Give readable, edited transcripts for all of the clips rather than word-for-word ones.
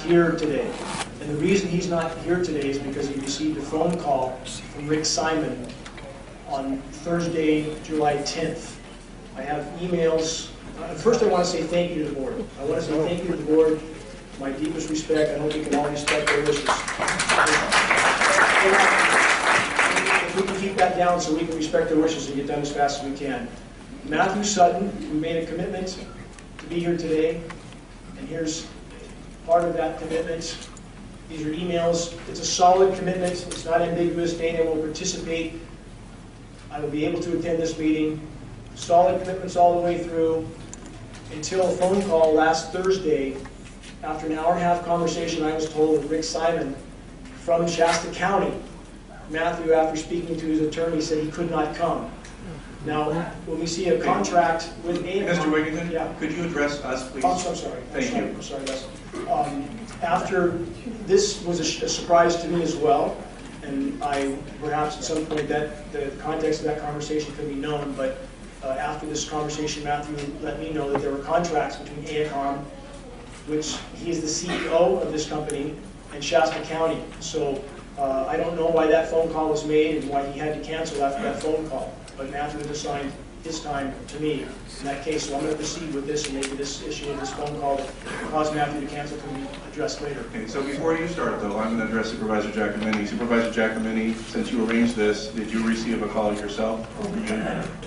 Here today. And the reason he's not here today is because he received a phone call from Rick Simon on Thursday, July 10th. I have emails. First I want to say thank you to the board. I want to say thank you to the board. My deepest respect. I hope we can all respect their wishes. If we can keep that down so we can respect their wishes and get done as fast as we can. Matthew Sutton, who made a commitment to be here today, and here's part of that commitment. These are emails. It's a solid commitment. It's not ambiguous. Dana will participate. I will be able to attend this meeting. Solid commitments all the way through until a phone call last Thursday. After an hour-and-a-half conversation, I was told that Rick Simon from Shasta County, Matthew, after speaking to his attorney, said he could not come. Now, when we see a contract with Mr. Wigington, yeah. Could you address us, please? Oh, I'm sorry. Thank you. I'm sorry, Les. After this was a surprise to me as well, and I perhaps at some point that the context of that conversation could be known, but after this conversation, Matthew let me know that there were contracts between AECOM, which he is the CEO of this company, and Shasta County. So I don't know why that phone call was made and why he had to cancel after that phone call. But Matthew has assigned his time to me in that case, so I'm going to proceed with this, and maybe this issue of this phone call that caused Matthew to cancel can be addressed later. Okay, so before you start, though, I'm going to address Supervisor Giacomini. Supervisor Giacomini, since you arranged this, did you receive a call yourself, or were you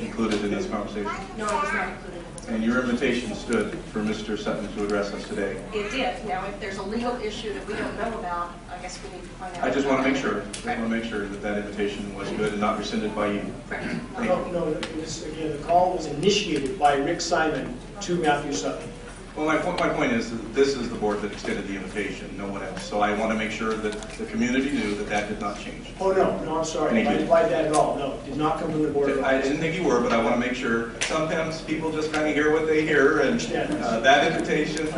included in this conversation? No, I was not included. And your invitation stood for Mr. Sutton to address us today. It did. Now, if there's a legal issue that we don't know about, I guess we need to find out. I just want to make sure. That that invitation was good and not rescinded by you. Correct. No, again, the call was initiated by Rick Simon to Matthew Sutton. Well, my point is that this is the board that extended the invitation, no one else. So I want to make sure that the community knew that that did not change. Oh, no, I'm sorry. I implied that at all. No, did not come from the board. I didn't think you were, but I want to make sure. Sometimes people just kind of hear what they hear, and that invitation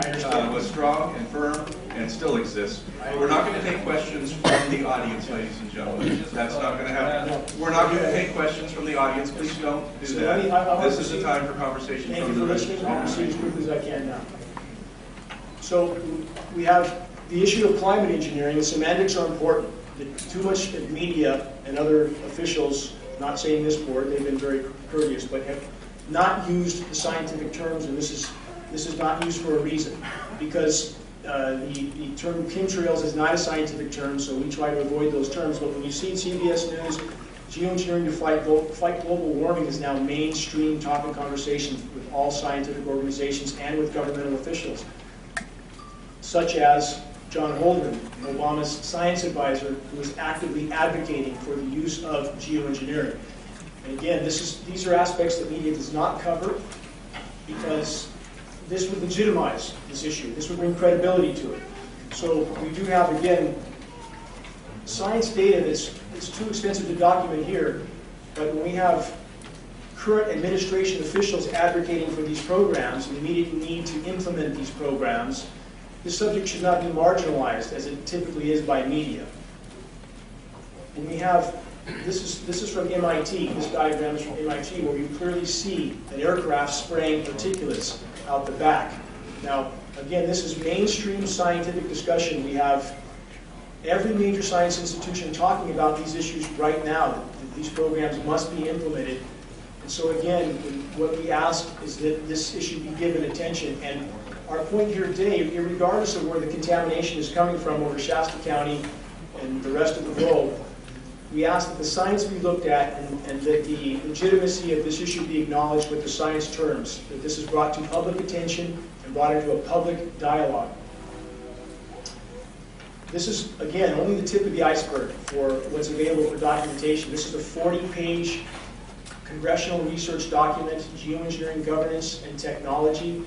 was strong and firm and still exists. We're not going to take questions from the audience, ladies and gentlemen. That's not going to happen. We're not going to take questions from the audience. Please don't do that. This is the time for conversation. Thank you for listening. I'll proceed as quickly as I can now. So we have the issue of climate engineering. The semantics are important. Too much media and other officials, not saying this board, they've been very courteous, but have not used the scientific terms, and this is not used for a reason, because the term chemtrails is not a scientific term, so we try to avoid those terms. But when you see CBS News, geoengineering to fight global warming is now mainstream topic conversation with all scientific organizations and with governmental officials, such as John Holdren, Obama's science advisor, who is actively advocating for the use of geoengineering. And again, these are aspects that media does not cover, because this would legitimize this issue. This would bring credibility to it. So we do have, again, science data that's too extensive to document here, but when we have current administration officials advocating for these programs and the immediate need to implement these programs, this subject should not be marginalized as it typically is by media. When we have, this is from MIT, this diagram is from MIT, where you clearly see an aircraft spraying particulates out the back. Now, again, this is mainstream scientific discussion. We have every major science institution talking about these issues right now, that these programs must be implemented. And so again, what we ask is that this issue be given attention. And our point here today, regardless of where the contamination is coming from over Shasta County and the rest of the globe, we ask that the science be looked at and that the legitimacy of this issue be acknowledged with the science terms, that this is brought to public attention and brought into a public dialogue. This is, again, only the tip of the iceberg for what's available for documentation. This is a 40-page congressional research document, Geoengineering Governance and Technology.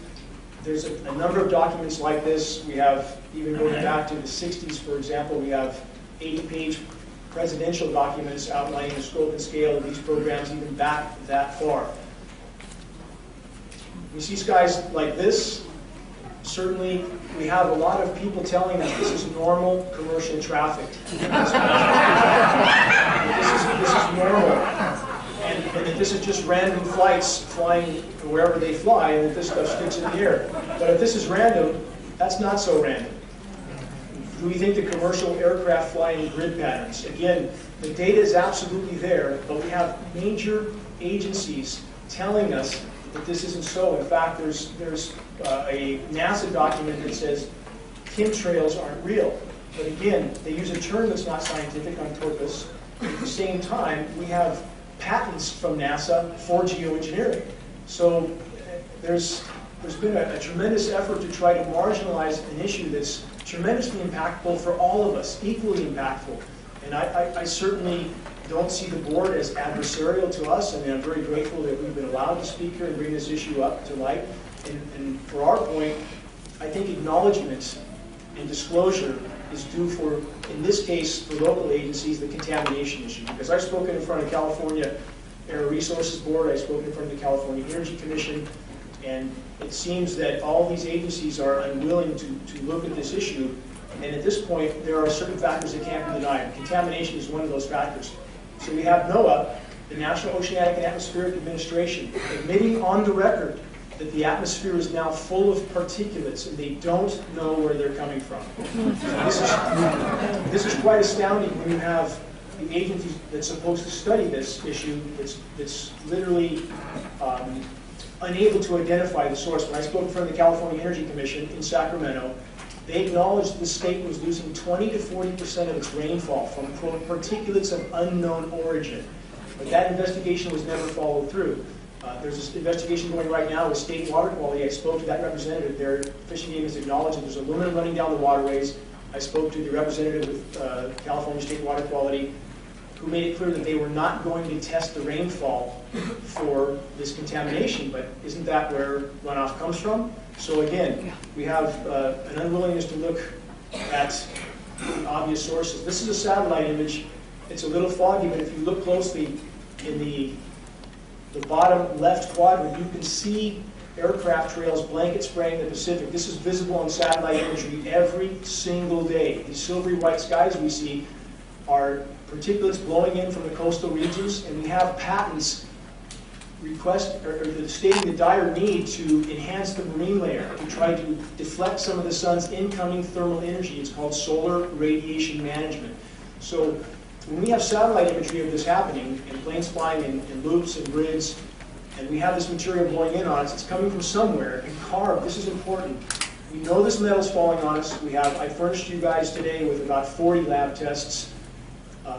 There's a number of documents like this. We have, even going back to the 60s, for example, we have 80-page presidential documents outlining the scope and scale of these programs even back that far. We see skies like this. Certainly, we have a lot of people telling us this is normal commercial traffic. This is normal. And that this is just random flights flying wherever they fly, and that this stuff sticks in the air. But if this is random, that's not so random. Do we think the commercial aircraft fly in grid patterns? Again, the data is absolutely there, but we have major agencies telling us that this isn't so. In fact, there's a NASA document that says chemtrails aren't real. But again, they use a term that's not scientific on purpose. At the same time, we have patents from NASA for geoengineering. So there's been a tremendous effort to try to marginalize an issue that's tremendously impactful for all of us, equally impactful. And I certainly don't see the board as adversarial to us. I mean, I'm very grateful that we've been allowed to speak here and bring this issue up to light. And for our point, I think acknowledgement and disclosure is due for, in this case, for local agencies, the contamination issue. Because I've spoken in front of California Air Resources Board, I've spoken in front of the California Energy Commission, and it seems that all these agencies are unwilling to look at this issue. And at this point, there are certain factors that can't be denied. Contamination is one of those factors. So we have NOAA, the National Oceanic and Atmospheric Administration, admitting on the record that the atmosphere is now full of particulates and they don't know where they're coming from. So this is quite astounding when you have the agency that's supposed to study this issue that's literally unable to identify the source. When I spoke in front of the California Energy Commission in Sacramento, they acknowledged the state was losing 20 to 40% of its rainfall from, quote, particulates of unknown origin. But that investigation was never followed through. There's this investigation going right now with state water quality. I spoke to that representative. Their fishing game has acknowledged that there's aluminum running down the waterways. I spoke to the representative with California State Water Quality, who made it clear that they were not going to test the rainfall for this contamination, but isn't that where runoff comes from? So again, we have an unwillingness to look at the obvious sources. This is a satellite image. It's a little foggy, but if you look closely in the bottom left quadrant, you can see aircraft trails blanket spraying the Pacific. This is visible on satellite imagery every single day. These silvery white skies we see are particulates blowing in from the coastal regions, and we have patents stating the dire need to enhance the marine layer, to try to deflect some of the sun's incoming thermal energy. It's called solar radiation management. So when we have satellite imagery of this happening, and planes flying in loops and grids, and we have this material blowing in on us, it's coming from somewhere, and carved. This is important. We know this metal's falling on us. I furnished you guys today with about 40 lab tests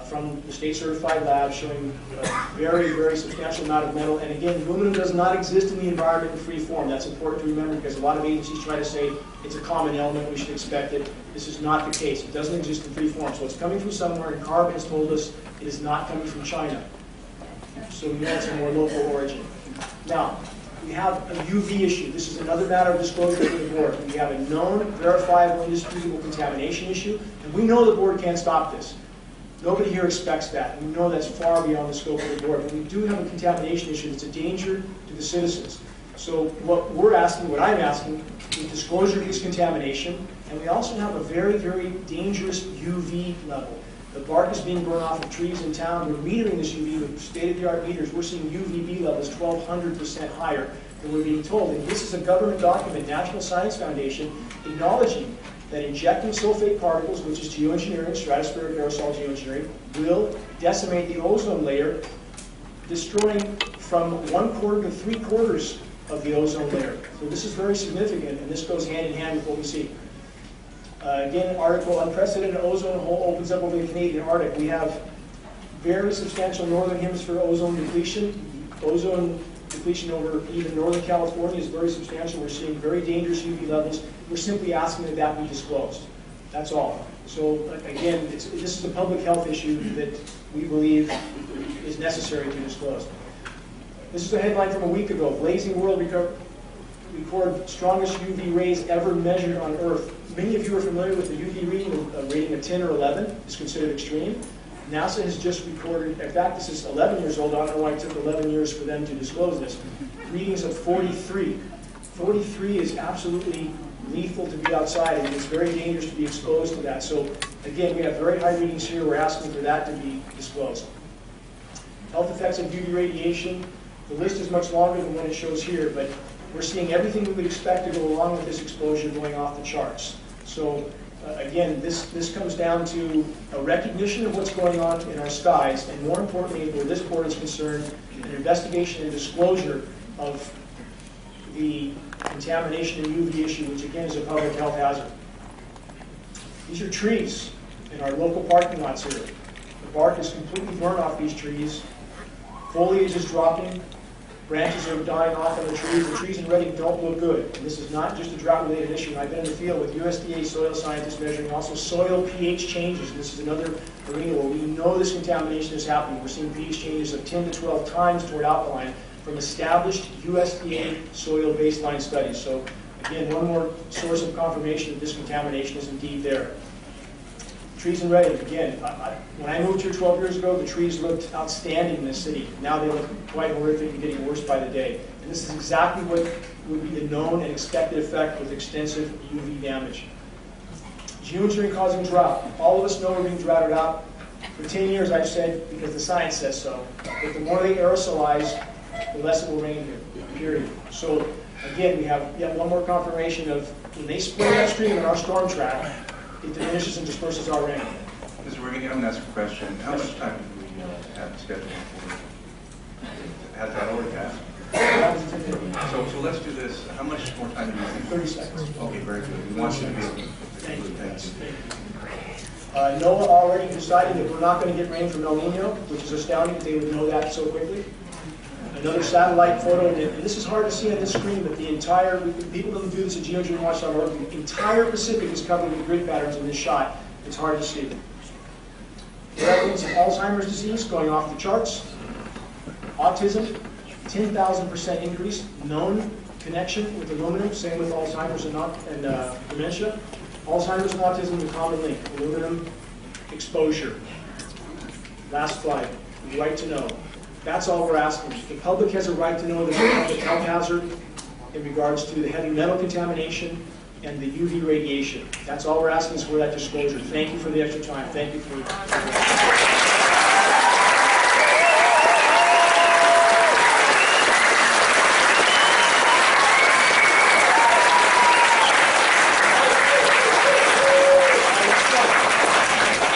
from the state-certified lab showing a very, very substantial amount of metal. And again, aluminum does not exist in the environment in free form. That's important to remember because a lot of agencies try to say it's a common element, we should expect it. This is not the case. It doesn't exist in free form. So it's coming from somewhere, and CARB has told us it is not coming from China. So we know it's a more local origin. Now, we have a UV issue. This is another matter of disclosure to the board. We have a known, verifiable, indisputable contamination issue, and we know the board can't stop this. Nobody here expects that. We know that's far beyond the scope of the board, but we do have a contamination issue that's a danger to the citizens. So what I'm asking, is disclosure of this contamination, and we also have a very, very dangerous UV level. The bark is being burned off of trees in town. We're metering this UV with state-of-the-art meters. We're seeing UVB levels 1,200% higher than we're being told. And this is a government document, National Science Foundation, acknowledging that injecting sulfate particles, which is geoengineering, stratospheric aerosol geoengineering, will decimate the ozone layer, destroying from 1/4 to 3/4 of the ozone layer. So this is very significant, and this goes hand in hand with what we see. Again, article, unprecedented ozone hole opens up over the Canadian Arctic. We have very substantial northern hemisphere ozone depletion. Ozone depletion over even northern California is very substantial. We're seeing very dangerous UV levels. We're simply asking that that be disclosed. That's all. So again, this is a public health issue that we believe is necessary to disclose. This is a headline from a week ago. Blazing world record strongest UV rays ever measured on Earth. Many of you are familiar with the UV rating of 10 or 11. It's considered extreme. NASA has just recorded, in fact, this is 11 years old. I don't know why it took 11 years for them to disclose this. Readings of 43. 43 is absolutely lethal to be outside, and it's very dangerous to be exposed to that. So again, we have very high readings here. We're asking for that to be disclosed. Health effects of UV radiation. The list is much longer than what it shows here, but we're seeing everything we would expect to go along with this exposure going off the charts. So again, this comes down to a recognition of what's going on in our skies, and more importantly, where this board is concerned, an investigation and disclosure of the contamination and UV issue, which again is a public health hazard. These are trees in our local parking lots here. The bark is completely burned off these trees. Foliage is dropping. Branches are dying off on the trees. The trees in Reading don't look good. And this is not just a drought-related issue. And I've been in the field with USDA soil scientists measuring also soil pH changes. And this is another arena where we know this contamination is happening. We're seeing pH changes of 10 to 12 times toward alkaline from established USDA soil baseline studies. So again, one more source of confirmation that this contamination is indeed there. Trees in Reading, again, when I moved here 12 years ago, the trees looked outstanding in this city. Now they look quite horrific and getting worse by the day. And this is exactly what would be the known and expected effect with extensive UV damage. Geo-engineering causing drought. All of us know we're being droughted out. For 10 years I've said, because the science says so, that the more they aerosolize, the less it will rain here, period. So again, we have yet one more confirmation of when they spray that stream in our storm track, it diminishes and disperses our rain. Mr. Wiggin, I'm going to ask a question. How much time do we have scheduled for? Has that already passed? So let's do this. How much more time do you think? 30 seconds. Okay, very good. We want you to be able to. Thank you. NOAA already decided that we're not going to get rain from El Nino, which is astounding that they would know that so quickly. Another satellite photo, and this is hard to see on this screen, but the entire, people that do this at geoengineeringwatch.org, the entire Pacific is covered with grid patterns in this shot. It's hard to see. Prevalence of Alzheimer's disease going off the charts. Autism, 10,000% increase. Known connection with aluminum, same with Alzheimer's and dementia. Alzheimer's and autism is a common link. Aluminum exposure. Last slide. Right to know. That's all we're asking. The public has a right to know there's a public health hazard in regards to the heavy metal contamination and the UV radiation. That's all we're asking is for that disclosure. Thank you for the extra time. Thank you for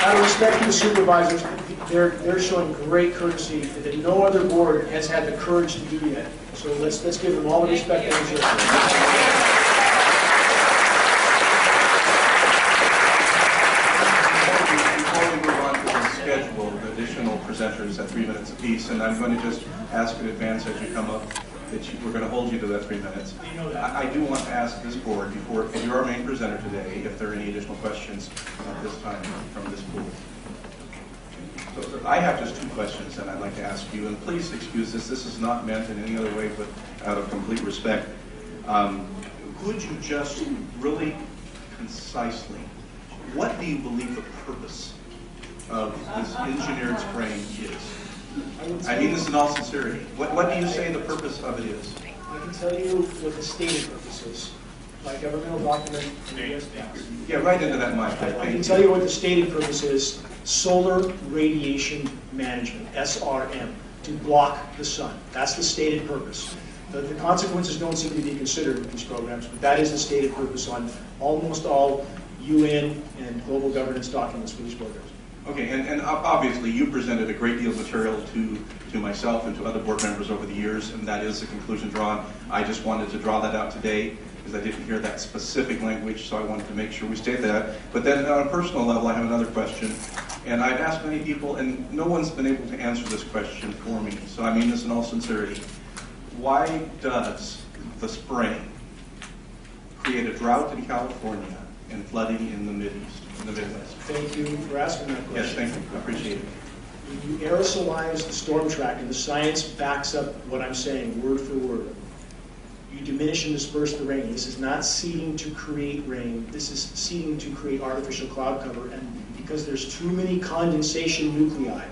out of respect to the supervisors, they're showing great courtesy that no other board has had the courage to do yet. So let's give them all the respect they deserve. Before we move on to the schedule, the additional presenters at 3 minutes apiece, and I'm going to just ask in advance as you come up that we're going to hold you to that 3 minutes. I do want to ask this board, if you're our main presenter today, if there are any additional questions at this time from this pool. So I have just 2 questions that I'd like to ask you, and please excuse this. This is not meant in any other way but out of complete respect. Could you just really concisely, what do you believe the purpose of this engineered spraying is? I mean this in all sincerity. What do you say the purpose of it is? I can tell you what the stated purpose is. By governmental document. Yeah, right into that mic. I can tell you what the stated purpose is. Solar radiation management, SRM, to block the sun. That's the stated purpose. The consequences don't seem to be considered in these programs, but that is the stated purpose on almost all UN and global governance documents for these programs. Okay, and obviously you presented a great deal of material to myself and to other board members over the years, and that is the conclusion drawn. I just wanted to draw that out today because I didn't hear that specific language, so I wanted to make sure we stated that. But then on a personal level, I have another question. And I've asked many people, and no one's been able to answer this question for me, so I mean this in all sincerity. Why does the spraying create a drought in California and flooding in the Mideast, in the Midwest? Thank you for asking that question. Yes, thank you. I appreciate it. You aerosolize the storm track, and the science backs up what I'm saying, word for word. You diminish and disperse the rain. This is not seeding to create rain. This is seeding to create artificial cloud cover. And because there's too many condensation nuclei,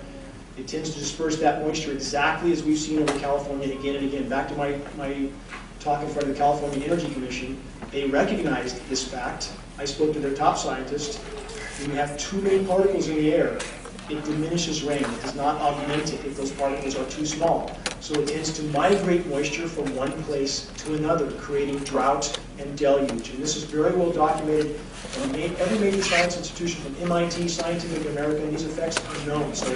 it tends to disperse that moisture exactly as we've seen over California again and again. Back to my talk in front of the California Energy Commission, they recognized this fact. I spoke to their top scientist. When you have too many particles in the air, it diminishes rain. It does not augment it if those particles are too small. So it tends to migrate moisture from one place to another, creating drought and deluge. And this is very well documented in every major science institution from MIT, Scientific American. These effects are known. So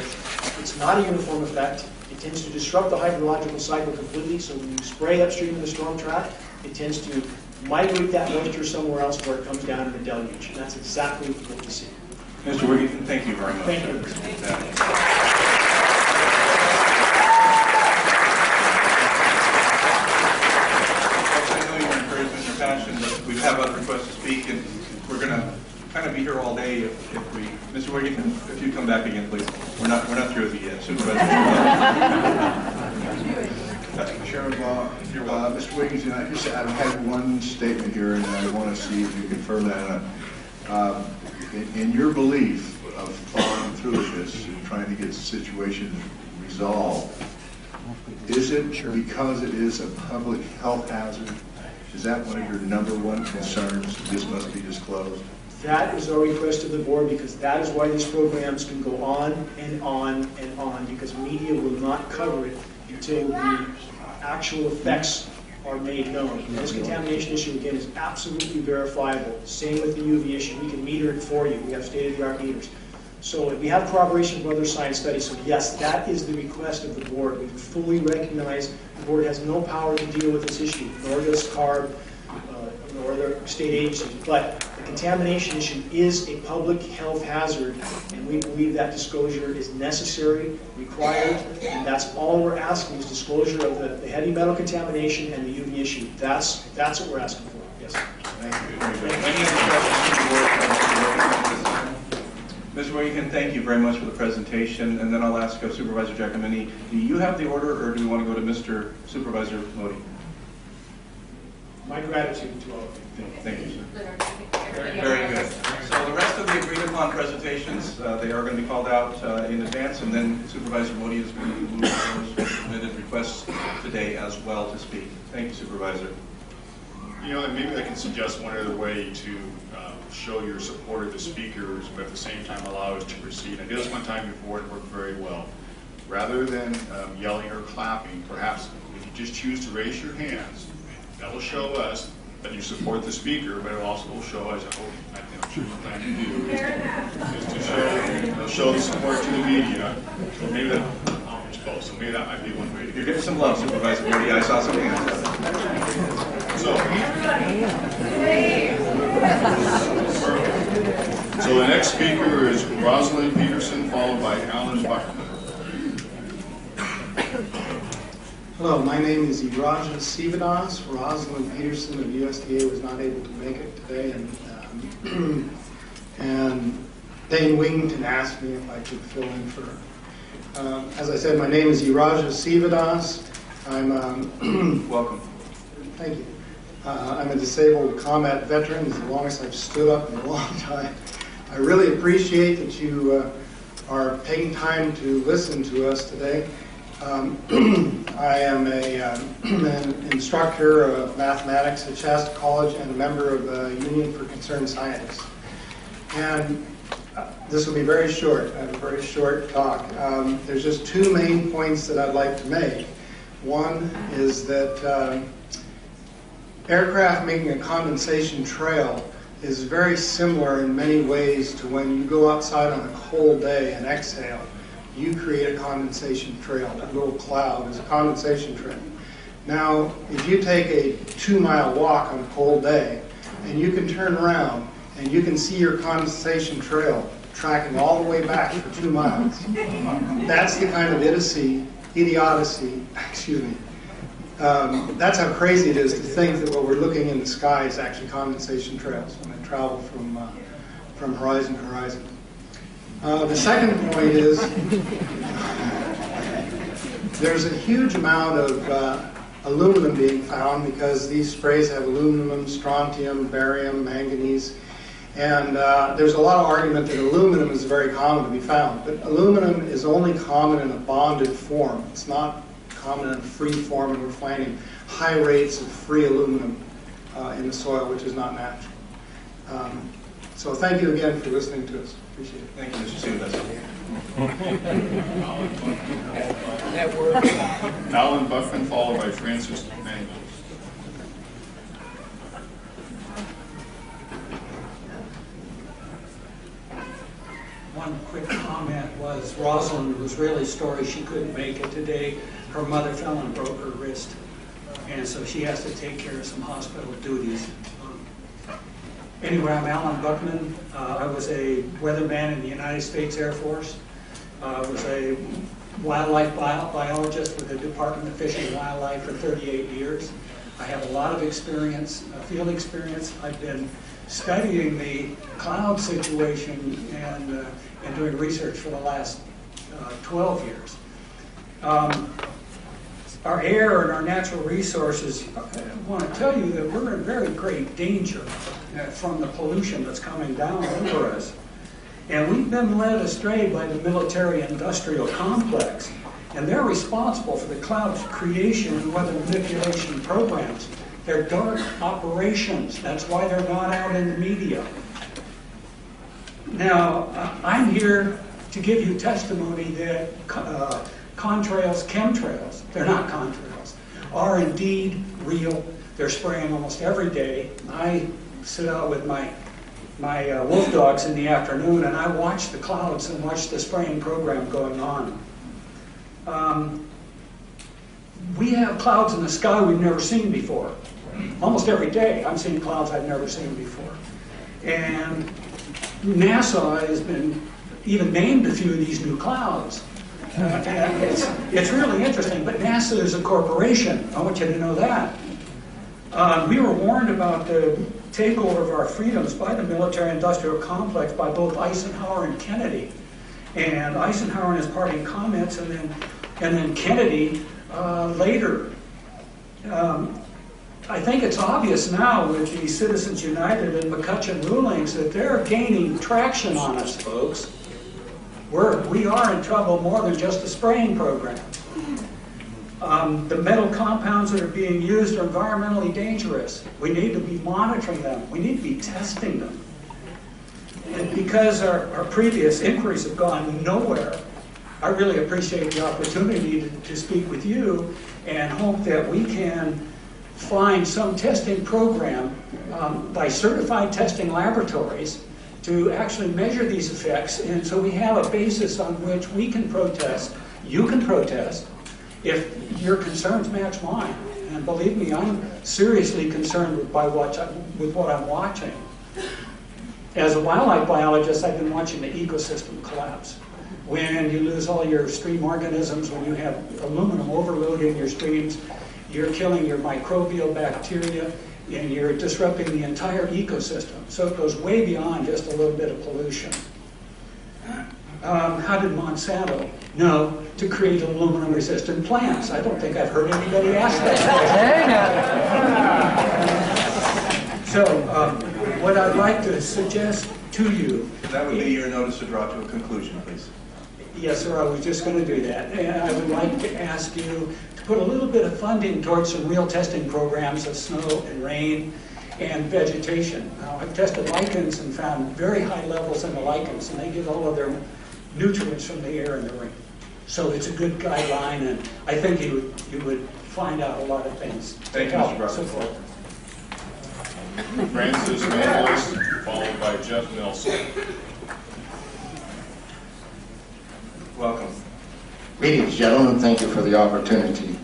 it's not a uniform effect. It tends to disrupt the hydrological cycle completely. So when you spray upstream in the storm track, it tends to migrate that moisture somewhere else where it comes down in the deluge. And that's exactly what we see. Mr. Wigginton, thank you very much. Thank you. But we have other requests to speak, and we're going to kind of be here all day if we. Mr. Wigginton, if you come back again, please. We're not through with you yet. Supervisor. Chairman, Mr. Wigginton, I have one statement here, and I want to see if you confirm that. In your belief of following through with this and trying to get the situation resolved, is it because it is a public health hazard? Is that one of your number one concerns? This must be disclosed? That is our request to the board, because that is why these programs can go on and on and on, because media will not cover it until the actual effects are made known. This contamination issue, again, is absolutely verifiable. Same with the UV issue. We can meter it for you. We have state-of-the-art meters. So we have corroboration from other science studies. So yes, that is the request of the board. We fully recognize the board has no power to deal with this issue, nor does CARB, nor the state agencies. But the contamination issue is a public health hazard, and we believe that disclosure is necessary, required, and that's all we're asking is disclosure of the heavy metal contamination and the UV issue. That's what we're asking for. Yes. Thank you. Any other questions from the board? Mr. Wigginton, thank you very much for the presentation, and then I'll ask Supervisor Giacomini, do you have the order, or do we want to go to Mr. Supervisor Modi? My gratitude to all of you. Thank you, sir. Very good. So the rest of the agreed upon presentations, they are going to be called out in advance, and then Supervisor Modi is going to move those submitted requests today as well to speak. Thank you, Supervisor. You know, and maybe I can suggest one other way to show your support of the speakers, but at the same time allow us to proceed. I did this one time before, it worked very well. Rather than yelling or clapping, perhaps if you just choose to raise your hands, that will show us that you support the speaker, but it also will show us, I think what you plan to do is to show the support to the media. So maybe that, so maybe that might be one way to do it. You're getting some love, Supervisor Modi. I saw some hands. So the next speaker is Rosalind Peterson, followed by Alan Buckman. Hello, my name is Iraja Sivadas. Rosalind Peterson of USDA was not able to make it today, and Dane Wington asked me if I could fill in for her. As I said, my name is Iraja Sivadas. I'm welcome. Thank you. I'm a disabled combat veteran. It's the longest I've stood up in a long time. I really appreciate that you are taking time to listen to us today. I am an instructor of mathematics at Shasta College and a member of the Union for Concerned Scientists. And this will be very short. I have a very short talk. There's just two main points that I'd like to make. One is that aircraft making a condensation trail is very similar in many ways to when you go outside on a cold day and exhale. You create a condensation trail. That little cloud is a condensation trail. Now, if you take a 2-mile walk on a cold day, and you can turn around and you can see your condensation trail tracking all the way back for 2 miles, that's the kind of idiocy, excuse me. That's how crazy it is to think that what we're looking in the sky is actually condensation trails when they travel from horizon to horizon. The second point is there's a huge amount of aluminum being found because these sprays have aluminum, strontium, barium, manganese, and there's a lot of argument that aluminum is very common to be found, but aluminum is only common in a bonded form. It's not common in a free form, and we're finding high rates of free aluminum in the soil, which is not natural. So thank you again for listening to us. Appreciate it. Thank you, Mr. Sivas. That works. Alan Buckman, followed by Francis Manuel. One quick comment was Rosalind was really sorry she couldn't make it today. Her mother fell and broke her wrist, and so she has to take care of some hospital duties. Anyway, I'm Alan Buckman. I was a weatherman in the United States Air Force. I was a wildlife biologist with the Department of Fish and Wildlife for 38 years. I have a lot of experience, field experience. I've been studying the cloud situation and doing research for the last 12 years. Our air and our natural resources, I want to tell you that we're in very great danger from the pollution that's coming down over us. And we've been led astray by the military-industrial complex, and they're responsible for the cloud's creation and weather manipulation programs. They're dark operations. That's why they're not out in the media. Now, I'm here to give you testimony that chemtrails, they're not contrails, are indeed real. They're spraying almost every day. I sit out with my wolf dogs in the afternoon, and I watch the clouds and watch the spraying program going on. We have clouds in the sky we've never seen before. Almost every day I'm seeing clouds I've never seen before. And NASA has been even named a few of these new clouds. And it's really interesting, but NASA is a corporation. I want you to know that. We were warned about the takeover of our freedoms by the military-industrial complex by both Eisenhower and Kennedy. And Eisenhower in his parting comments, and then Kennedy later. I think it's obvious now with the Citizens United and McCutcheon rulings that they're gaining traction on us, folks. We are in trouble more than just the spraying program. The metal compounds that are being used are environmentally dangerous. We need to be monitoring them. We need to be testing them. And because our previous inquiries have gone nowhere, I really appreciate the opportunity to speak with you and hope that we can find some testing program by certified testing laboratories to actually measure these effects, and so we have a basis on which we can protest, you can protest, if your concerns match mine. And believe me, I'm seriously concerned with what I'm watching. As a wildlife biologist, I've been watching the ecosystem collapse. When you lose all your stream organisms, when you have aluminum overload in your streams, you're killing your microbial bacteria, and you're disrupting the entire ecosystem. So it goes way beyond just a little bit of pollution. How did Monsanto know to create aluminum-resistant plants? I don't think I've heard anybody ask that. So what I'd like to suggest to you... That would be your notice to draw to a conclusion, please. Yes, sir, I was just going to do that. And I would like to ask you to put a little bit of funding towards some real testing programs of snow and rain and vegetation. Now, I've tested lichens and found very high levels in the lichens, and they get all of their nutrients from the air and the rain. So it's a good guideline, and I think you would find out a lot of things. Thank you, Mr. Brown. Francis Manuel, followed by Jeff Nelson. Welcome. Greetings, gentlemen. Thank you for the opportunity.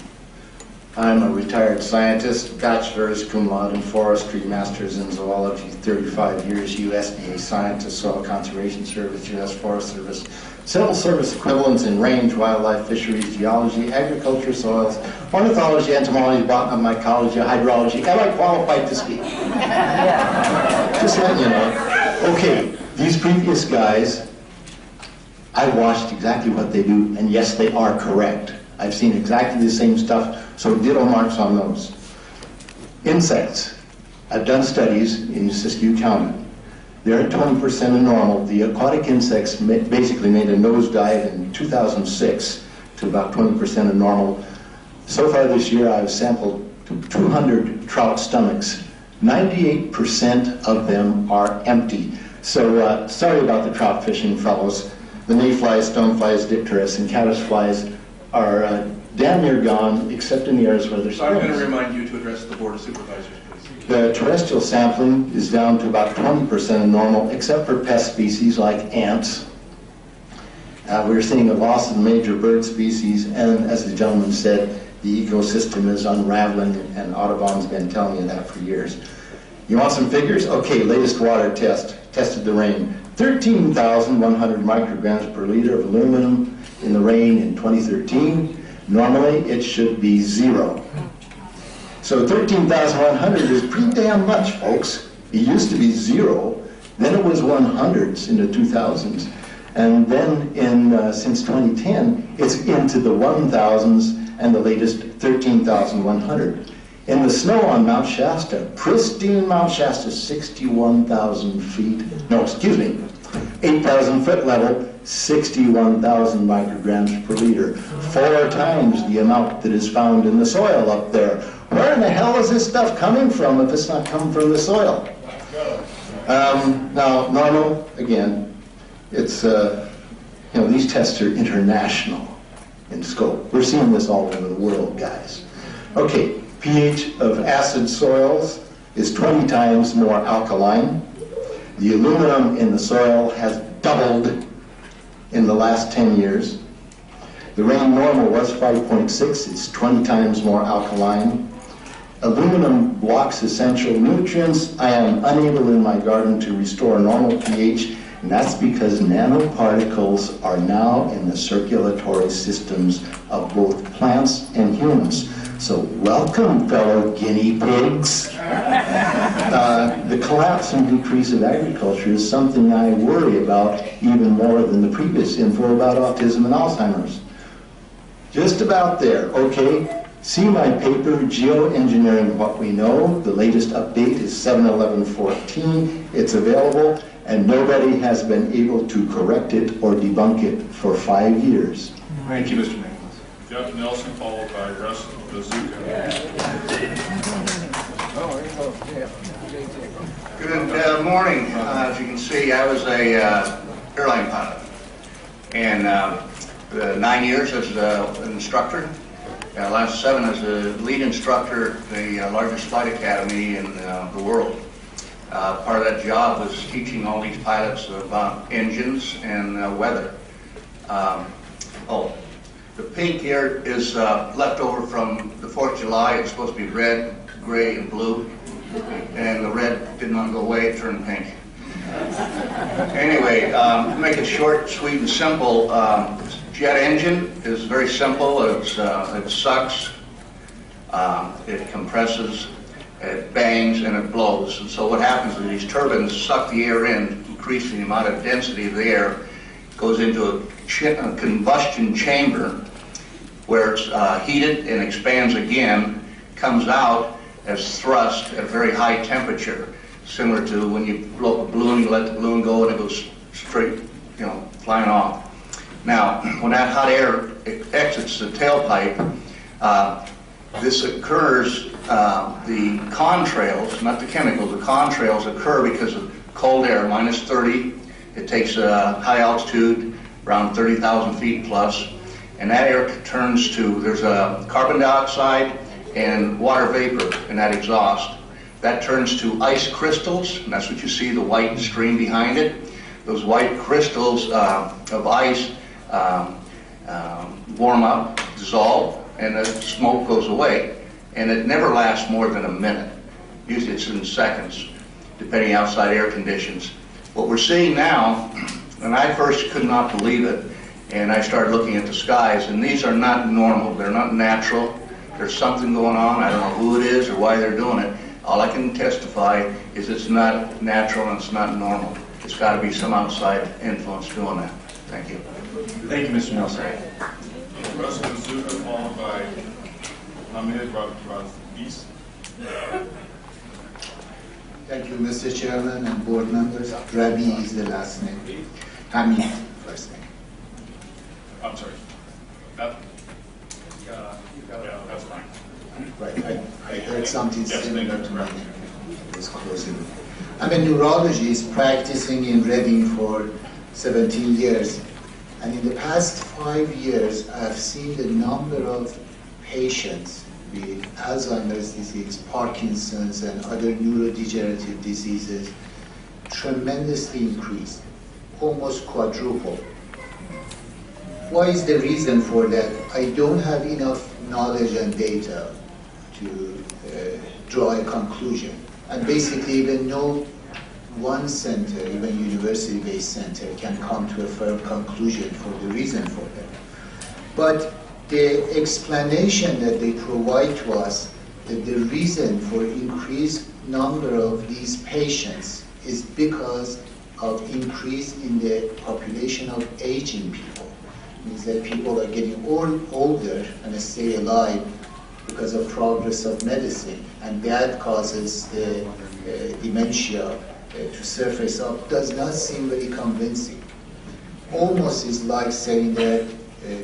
I'm a retired scientist, bachelor's, cum laude in forestry, master's in zoology, 35 years, USDA scientist, Soil Conservation Service, U.S. Forest Service, civil service equivalents in range, wildlife, fisheries, geology, agriculture, soils, ornithology, entomology, botany, mycology, hydrology. Am I qualified to speak? Just letting you know. Okay, these previous guys, I watched exactly what they do, and yes, they are correct. I've seen exactly the same stuff, so ditto marks on those. Insects. I've done studies in Siskiyou County. They're at 20% of normal. The aquatic insects basically made a nosedive in 2006 to about 20% of normal. So far this year, I've sampled 200 trout stomachs. 98% of them are empty. So sorry about the trout fishing, fellows. The mayflies, stoneflies, dipterus, and caddisflies are damn near gone, except in the areas where there's So I'm going to springs. remind you to address the Board of Supervisors, please. The terrestrial sampling is down to about 20% of normal, except for pest species like ants. We're seeing a loss of major bird species, and as the gentleman said, the ecosystem is unraveling, and Audubon's been telling you that for years. You want some figures? Okay, latest water test. Tested the rain. 13,100 micrograms per liter of aluminum in the rain in 2013. Normally, it should be 0. So 13,100 is pretty damn much, folks. It used to be 0, then it was 100s in the 2000s, and then since 2010, it's into the 1,000s and the latest 13,100. In the snow on Mount Shasta, pristine Mount Shasta, 61,000 feet, no, excuse me, 8,000 foot level, 61,000 micrograms per liter, 4 times the amount that is found in the soil up there. Where in the hell is this stuff coming from if it's not coming from the soil? Now, normal, again, it's, these tests are international in scope. We're seeing this all over the world, guys. Okay, pH of acid soils is 20 times more alkaline. The aluminum in the soil has doubled in the last 10 years. The rain normal was 5.6, it's 20 times more alkaline. Aluminum blocks essential nutrients. I am unable in my garden to restore normal pH, and that's because nanoparticles are now in the circulatory systems of both plants and humans. So welcome, fellow guinea pigs. The collapse and decrease of agriculture is something I worry about even more than the previous info about autism and Alzheimer's. Just about there, okay? See my paper, Geo-Engineering What We Know. The latest update is 7/11/14. It's available, and nobody has been able to correct it or debunk it for 5 years. Thank you, Mr. Nicholas. Jeff Nelson, followed by Russ Bazooka. Good morning. As you can see, I was a airline pilot, and 9 years as an instructor. Last 7 as a lead instructor at the largest flight academy in the world. Part of that job was teaching all these pilots about engines and weather. The pink here is leftover from the 4th of July. It's supposed to be red, gray, and blue. And the red did not go away, it turned pink. Anyway, to make it short, sweet, and simple, jet engine is very simple. It sucks, it compresses, it bangs, and it blows. And so what happens is these turbines suck the air in, increasing the amount of density of the air, goes into a combustion chamber where it's heated and expands again, comes out as thrust at a very high temperature, similar to when you blow up a balloon, you let the balloon go and it goes straight, flying off. Now, when that hot air exits the tailpipe, this occurs, the contrails, not the chemicals, the contrails occur because of cold air, minus 30. It takes a high altitude, around 30,000 feet plus, and that air turns to, there's a carbon dioxide and water vapor in that exhaust. That turns to ice crystals, and that's what you see, the white stream behind it. Those white crystals of ice warm up, dissolve, and the smoke goes away. And it never lasts more than a minute. Usually it's in seconds, depending on outside air conditions. What we're seeing now, and I first could not believe it, and I started looking at the skies, and these are not normal, they're not natural. There's something going on, I don't know who it is or why they're doing it. All I can testify is it's not natural and it's not normal. It's got to be some outside influence doing that. Thank you. Thank you, Mr. Nelson. Russ Bazooka, followed by Hamid Rafiz. Thank you, Mr. Chairman and board members. Rabi is the last name. Hamid, first name. I'm sorry. Yeah, that's fine. Right, I heard something Yes, similar that's to my correct. name. It was closing. I'm a neurologist practicing in Reading for 17 years. And in the past 5 years, I've seen the number of patients with Alzheimer's disease, Parkinson's, and other neurodegenerative diseases tremendously increased, almost quadruple. What is the reason for that? I don't have enough knowledge and data to draw a conclusion. And basically, even no one center, even university-based center, can come to a firm conclusion for the reason for that. But the explanation that they provide to us, that the reason for increased number of these patients is because of increase in the population of aging people. It means that people are getting older and stay alive because of progress of medicine, and that causes the dementia to surface up. Does not seem very convincing. Almost is like saying that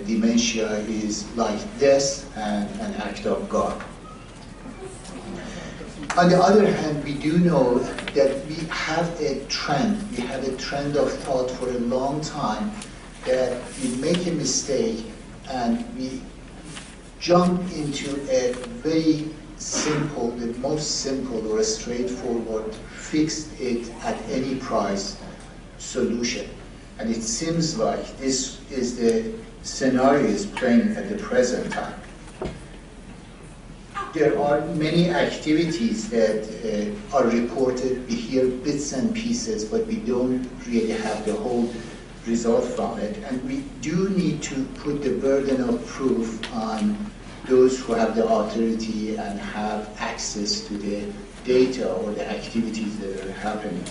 dementia is like death and an act of God. On the other hand, we do know that we have a trend. We have a trend of thought for a long time that we make a mistake and we jump into a very simple, the most simple or a straightforward, fix it at any price solution. And it seems like this is the scenario is playing at the present time. There are many activities that are reported. We hear bits and pieces, but we don't really have the whole result from it. And we do need to put the burden of proof on those who have the authority and have access to the data or the activities that are happening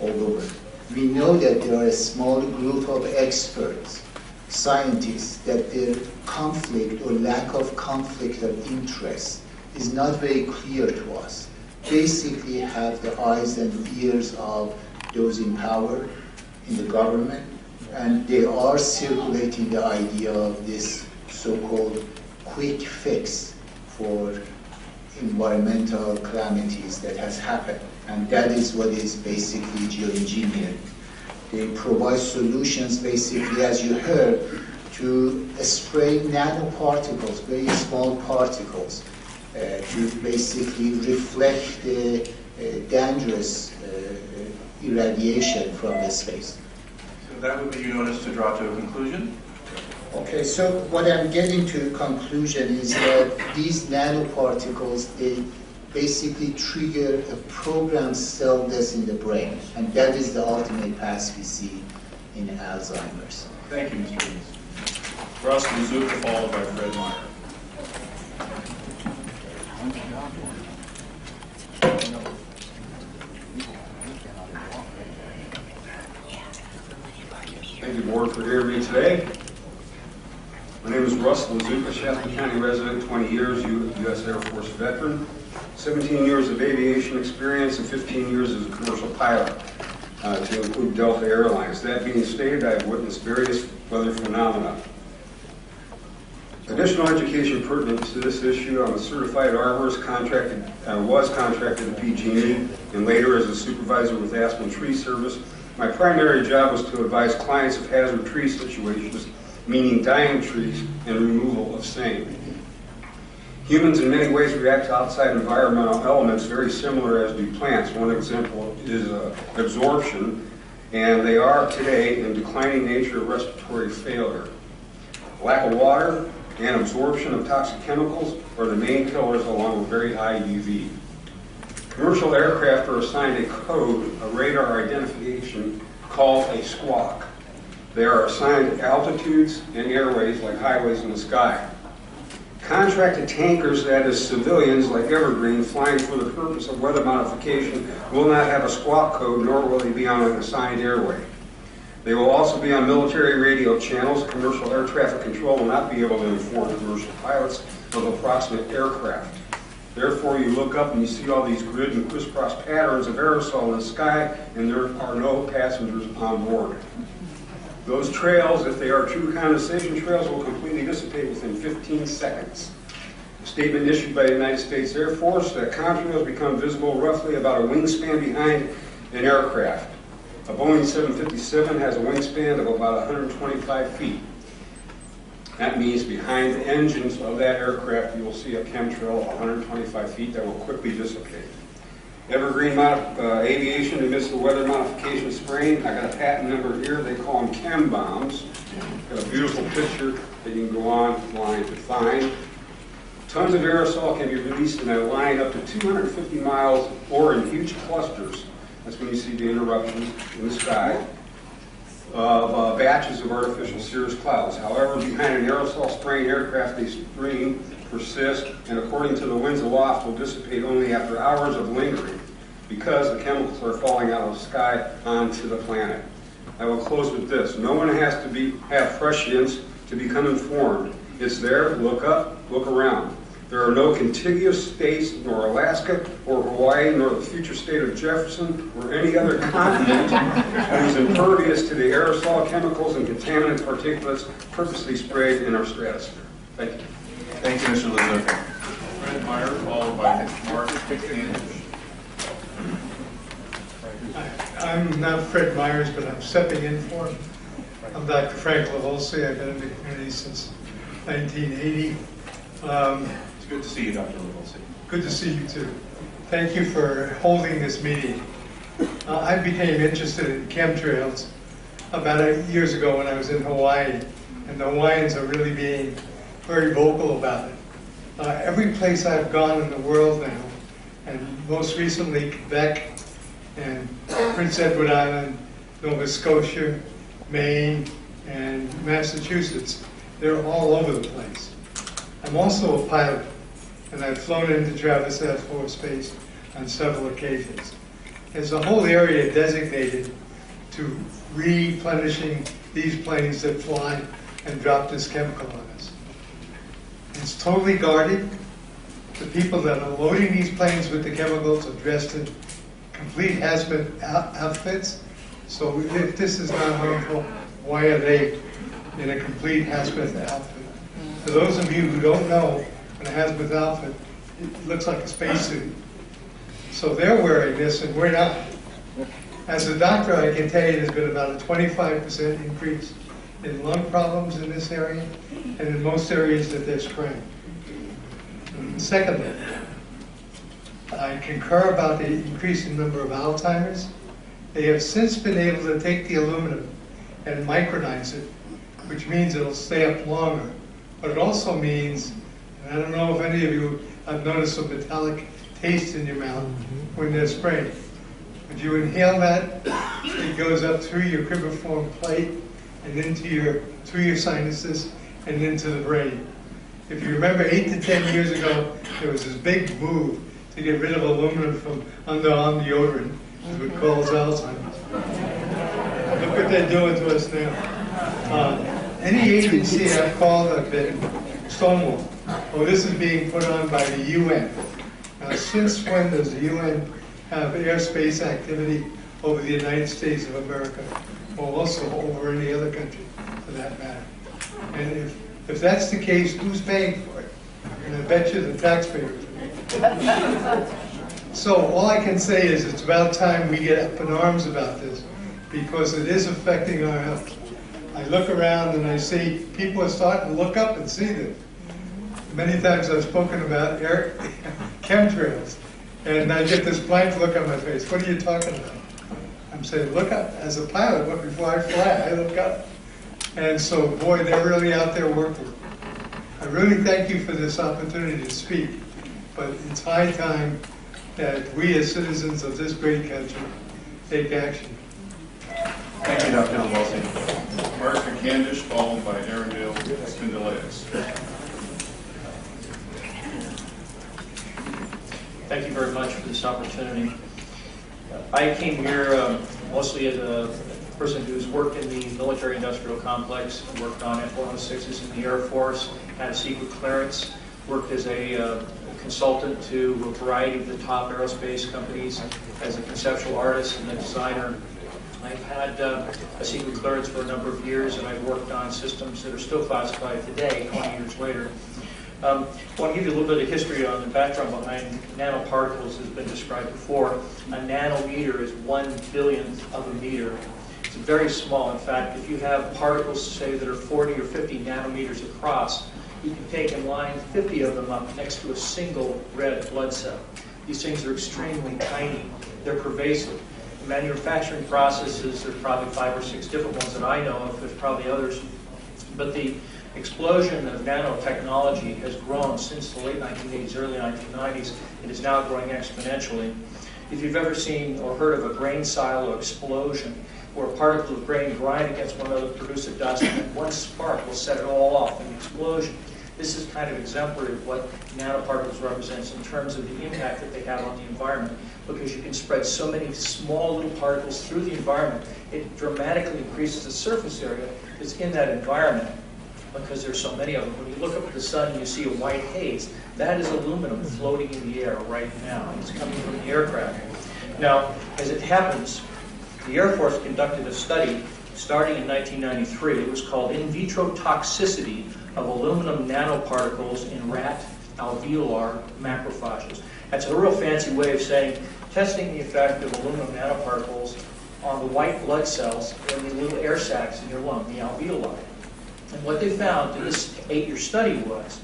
all over. We know that there are a small group of experts, scientists, that their conflict or lack of conflict of interest is not very clear to us. Basically have the eyes and ears of those in power in the government, and they are circulating the idea of this so-called quick fix for environmental calamities that has happened. And that is what is basically geoengineering. They provide solutions basically, as you heard, to spray nanoparticles, very small particles, to basically reflect the dangerous irradiation from the space. So that would be you want us to draw to a conclusion? Okay, so what I'm getting to a conclusion is that these nanoparticles, they basically trigger a programmed cell death in the brain, and that is the ultimate path we see in Alzheimer's. Thank you, Mr. Rees. Russ Mazuka, followed by Fred Meyer. Thank you, Board, for hearing me today. My name is Russ Mazuka, Shasta County resident, 20 years, U.S. Air Force veteran, 17 years of aviation experience, and 15 years as a commercial pilot, to include Delta Airlines. That being stated, I have witnessed various weather phenomena. Additional education pertinent to this issue: I'm a certified arborist, was contracted to PG&E, and later as a supervisor with Aspen Tree Service. My primary job was to advise clients of hazard tree situations, meaning dying trees and removal of same. Humans in many ways react to outside environmental elements very similar as do plants. One example is absorption, and they are today in declining nature of respiratory failure. Lack of water and absorption of toxic chemicals are the main killers, along with very high UV. Commercial aircraft are assigned a code, a radar identification called a squawk. They are assigned altitudes and airways like highways in the sky. Contracted tankers, that is civilians like Evergreen, flying for the purpose of weather modification, will not have a squawk code, nor will they be on an assigned airway. They will also be on military radio channels. Commercial air traffic control will not be able to inform commercial pilots of approximate aircraft. Therefore, you look up and you see all these grid and crisscross patterns of aerosol in the sky, and there are no passengers on board. Those trails, if they are true condensation trails, will completely dissipate within 15 seconds. A statement issued by the United States Air Force that contrails become visible roughly about a wingspan behind in aircraft. A Boeing 757 has a wingspan of about 125 feet. That means behind the engines of that aircraft, you will see a chemtrail of 125 feet that will quickly dissipate. Evergreen Aviation admits the weather modification spraying. I got a patent number here. They call them chem bombs. Got a beautiful picture that you can go online to find. Tons of aerosol can be released in a line up to 250 miles or in huge clusters. That's when you see the interruptions in the sky of batches of artificial cirrus clouds. However, behind an aerosol spraying aircraft, they spring, persist, and according to the winds aloft, will dissipate only after hours of lingering because the chemicals are falling out of the sky onto the planet. I will close with this. No one has to have prescience to become informed. It's there. Look up, look around. There are no contiguous states, nor Alaska, or Hawaii, nor the future state of Jefferson, or any other continent that is impervious to the aerosol chemicals and contaminant particulates purposely sprayed in our stratosphere. Thank you. Thank you, Mr. Lizuka. Fred Meyer, followed by Mark Candish. I'm not Fred Myers, but I'm stepping in for him. I'm Dr. Frank Lavolsi. I've been in the community since 1980. It's good to see you, Dr. Lizuka. Good to see you too. Thank you for holding this meeting. I became interested in chemtrails about 8 years ago when I was in Hawaii, and the Hawaiians are really being very vocal about it. Every place I've gone in the world now, and most recently Quebec and Prince Edward Island, Nova Scotia, Maine, and Massachusetts, they're all over the place. I'm also a pilot, and I've flown into Travis Air Force Base on several occasions. There's a whole area designated to replenishing these planes that fly and drop this chemical on us. It's totally guarded. The people that are loading these planes with the chemicals are dressed in complete hazmat outfits. So if this is not harmful, why are they in a complete hazmat outfit? For those of you who don't know, in a hazmat outfit, it looks like a spacesuit. So they're wearing this and we're not. As a doctor, I can tell you there's been about a 25% increase in lung problems in this area, and in most areas that they're spraying. Secondly, I concur about the increasing number of Alzheimer's. They have since been able to take the aluminum and micronize it, which means it'll stay up longer. But it also means, and I don't know if any of you have noticed a metallic taste in your mouth when they're spraying. When you inhale that, it goes up through your cribriform plate and into through your sinuses and into the brain. If you remember 8 to 10 years ago, there was this big move to get rid of aluminum from underarm deodorant, as it calls Alzheimer's. Look what they're doing to us now. Any agency I've called, I've been stonewalled. Oh, this is being put on by the UN. Now, since when does the UN have airspace activity over the United States of America, or also over any other country, for that matter? And if that's the case, who's paying for it? And I bet you the taxpayers. So all I can say is it's about time we get up in arms about this, because it is affecting our health. I look around and I see people are starting to look up and see this. Many times I've spoken about chemtrails, and I get this blank look on my face. What are you talking about? I'm saying, look up. As a pilot, before I fly, I look up. And so, boy, they're really out there working. I really thank you for this opportunity to speak, but it's high time that we as citizens of this great country take action. Thank you, Dr. Lavolsi. Mark Candish, followed by Arundel Spindaleas. Thank you very much for this opportunity. I came here mostly as a person who's worked in the military-industrial complex, worked on F-106s in the Air Force, had a secret clearance, worked as a consultant to a variety of the top aerospace companies as a conceptual artist and a designer. I've had a secret clearance for a number of years, and I've worked on systems that are still classified today, 20 years later. I want to give you a little bit of history on the background behind nanoparticles. Has been described before. A nanometer is 1/1000th of a meter. It's very small. In fact, if you have particles, say, that are 40 or 50 nanometers across, you can take and line 50 of them up next to a single red blood cell. These things are extremely tiny. They're pervasive. The manufacturing processes, there's probably 5 or 6 different ones that I know of. There's probably others. But the explosion of nanotechnology has grown since the late 1980s, early 1990s. It is now growing exponentially. If you've ever seen or heard of a grain silo explosion, where particles of grain grind against one another, produce a dust, and one spark will set it all off in an explosion. This is kind of exemplary of what nanoparticles represents in terms of the impact that they have on the environment, because you can spread so many small little particles through the environment, it dramatically increases the surface area that's in that environment, because there's so many of them. When you look up at the sun and you see a white haze, that is aluminum floating in the air right now. It's coming from the aircraft. Now, as it happens, the Air Force conducted a study starting in 1993. It was called In Vitro Toxicity of Aluminum Nanoparticles in Rat Alveolar Macrophages. That's a real fancy way of saying testing the effect of aluminum nanoparticles on the white blood cells in the little air sacs in your lung, the alveoli. And what they found in this 8-year study was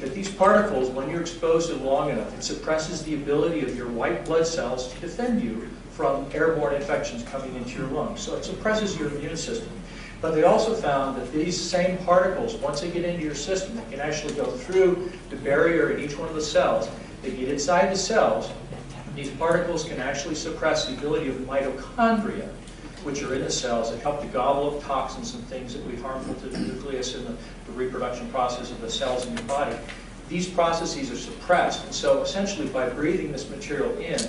that these particles, when you're exposed to them long enough, it suppresses the ability of your white blood cells to defend you from airborne infections coming into your lungs. So it suppresses your immune system. But they also found that these same particles, once they get into your system, they can actually go through the barrier in each one of the cells. They get inside the cells. These particles can actually suppress the ability of mitochondria, which are in the cells, that help to gobble up toxins and things that would be harmful to the nucleus and the reproduction process of the cells in your body. These processes are suppressed, and so essentially by breathing this material in,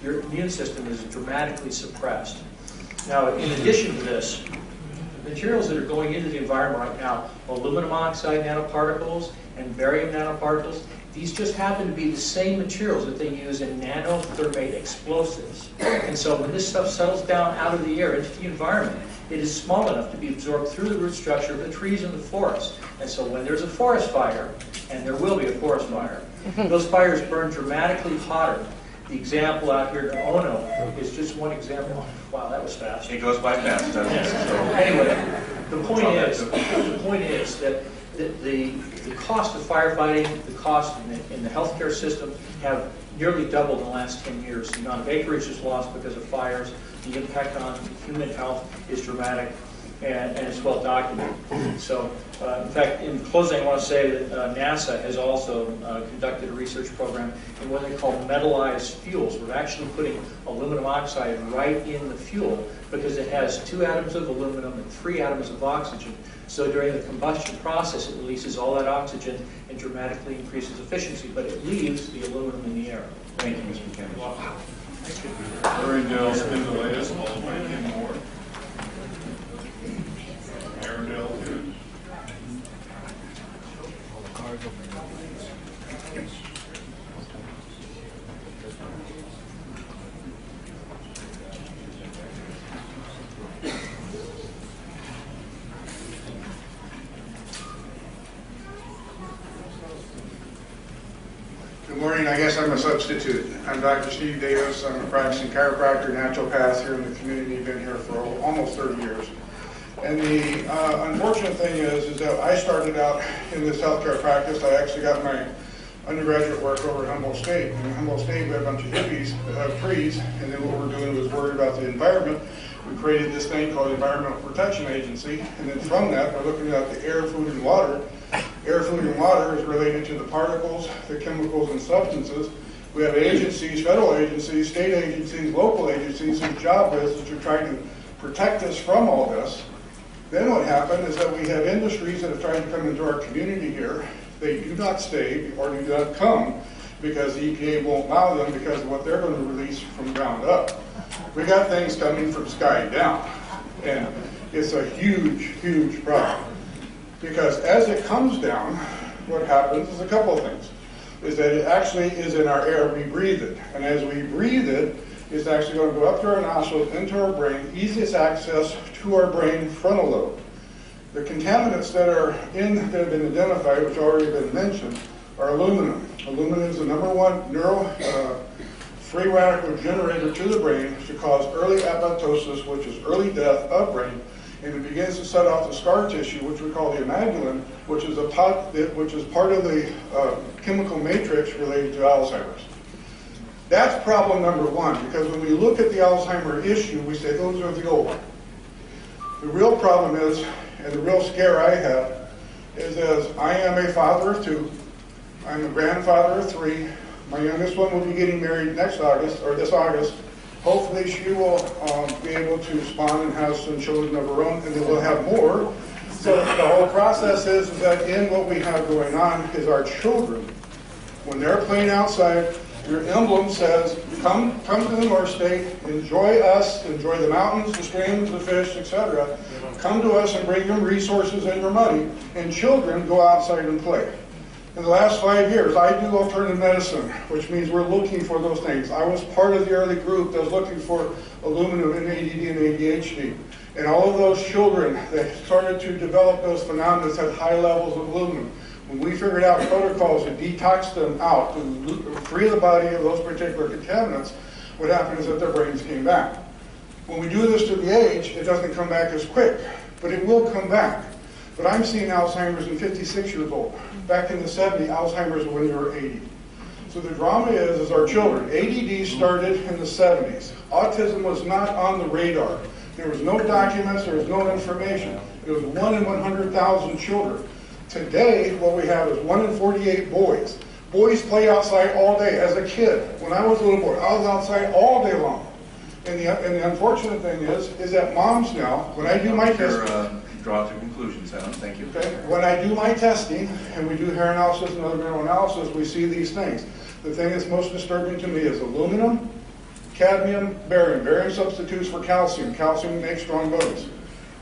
your immune system is dramatically suppressed. Now, in addition to this, materials that are going into the environment right now, aluminum oxide nanoparticles and barium nanoparticles, these just happen to be the same materials that they use in nanothermate explosives. And so when this stuff settles down out of the air into the environment, it is small enough to be absorbed through the root structure of the trees in the forest. And so when there's a forest fire, and there will be a forest fire, those fires burn dramatically hotter. The example out here in Ono is just one example. Wow, that was fast. It goes by fast, doesn't it? So anyway, the point is that the cost of firefighting, the cost in the healthcare system have nearly doubled in the last 10 years. The amount of acreage is lost because of fires. The impact on human health is dramatic, and it's well documented. So, in fact, in closing, I want to say that NASA has also conducted a research program in what they call metallized fuels. We're actually putting aluminum oxide right in the fuel because it has 2 atoms of aluminum and 3 atoms of oxygen. So during the combustion process, it releases all that oxygen and dramatically increases efficiency, but it leaves the aluminum in the air. Thank you, Mr. McKenna. Wow. Arundel Spindleas, followed by Kim Moore. Arundel, good. Good morning. I guess I'm a substitute. I'm Dr. Steve Davis. I'm a practicing chiropractor, naturopath here in the community. Been here for almost 30 years. And the unfortunate thing is that I started out in this healthcare practice. I actually got my undergraduate work over at Humboldt State. In Humboldt State, we have a bunch of hippies that have trees, and then what we're doing was worried about the environment. We created this thing called the Environmental Protection Agency, and then from that, we're looking at the air, food, and water. Air, food, and water is related to the particles, the chemicals, and substances. We have agencies, federal agencies, state agencies, local agencies whose job is to try to protect us from all this. Then what happened is that we have industries that have tried to come into our community here. They do not stay or do not come because the EPA won't allow them because of what they're going to release from ground up. We got things coming from sky down, and it's a huge, huge problem. Because as it comes down, what happens is a couple of things. Is that it actually is in our air, we breathe it. And as we breathe it, it's actually going to go up to our nostrils, into our brain, easiest access to our brain frontal lobe. The contaminants that have been identified, which have already been mentioned, are aluminum. Aluminum is the #1 free radical generator to the brain to cause early apoptosis, which is early death of brain, and it begins to set off the scar tissue, which we call the amygdalin, which is part of the chemical matrix related to Alzheimer's. That's problem #1, because when we look at the Alzheimer issue, we say those are the old. The real problem is, and the real scare I have, is as I am a father of 2, I'm a grandfather of 3, my youngest one will be getting married next August, or this August. Hopefully she will be able to spawn and have some children of her own, and then we'll have more. So the whole process is that in what we have going on is our children, when they're playing outside, your emblem says, come to the North State, enjoy us, enjoy the mountains, the streams, the fish, etc. Come to us and bring them resources and your money, and children go outside and play. In the last 5 years, I do alternative medicine, which means we're looking for those things. I was part of the early group that was looking for aluminum in ADD and ADHD. And all of those children that started to develop those phenomena had high levels of aluminum. When we figured out protocols to detox them out, to free the body of those particular contaminants, what happened is that their brains came back. When we do this to the age, it doesn't come back as quick, but it will come back. But I'm seeing Alzheimer's in 56 years old. Back in the 70s, Alzheimer's when you were 80. So the drama is our children. ADD started in the 70s. Autism was not on the radar. There was no documents, there was no information. It was 1 in 100,000 children. Today, what we have is 1 in 48 boys. Boys play outside all day. As a kid, when I was a little boy, I was outside all day long. And the unfortunate thing is that moms now, when I do my testing, draw to conclusions, Adam. Thank you. Okay. When I do my testing, and we do hair analysis and other mineral analysis, we see these things. The thing that's most disturbing to me is aluminum, cadmium, barium. Barium substitutes for calcium. Calcium makes strong bones.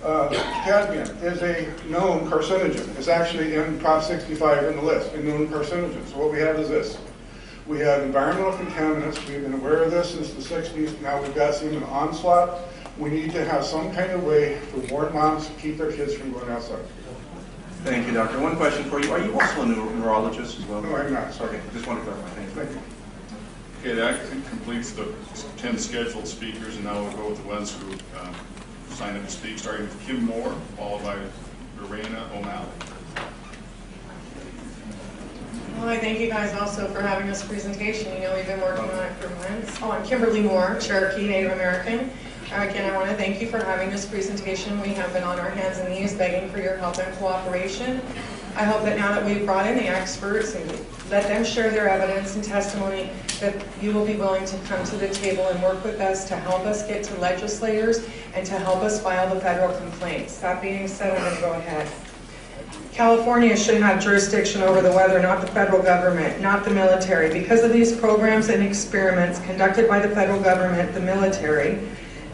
Cadmium is a known carcinogen. It's actually in Prop 65 in the list, a known carcinogen. So what we have is this. We have environmental contaminants. We've been aware of this since the 60s. Now we've got some an onslaught. We need to have some kind of way to warn moms to keep their kids from going outside. Thank you, Doctor. One question for you. Are you also a neurologist as well? No, I'm not. Sorry. Okay, just want to clarify. Thank you. Okay, that completes the 10 scheduled speakers, and now we'll go with the ones who signed up to speak, starting with Kim Moore, followed by Lorena O'Malley. Well, I thank you guys also for having this presentation. You know, we've been working on it for months. Oh, I'm Kimberly Moore, Cherokee Native American. Again, I want to thank you for having this presentation. We have been on our hands and knees begging for your help and cooperation. I hope that now that we've brought in the experts and let them share their evidence and testimony, that you will be willing to come to the table and work with us to help us get to legislators and to help us file the federal complaints. That being said, I'm going to go ahead. California should have jurisdiction over the weather, not the federal government, not the military. Because of these programs and experiments conducted by the federal government, the military,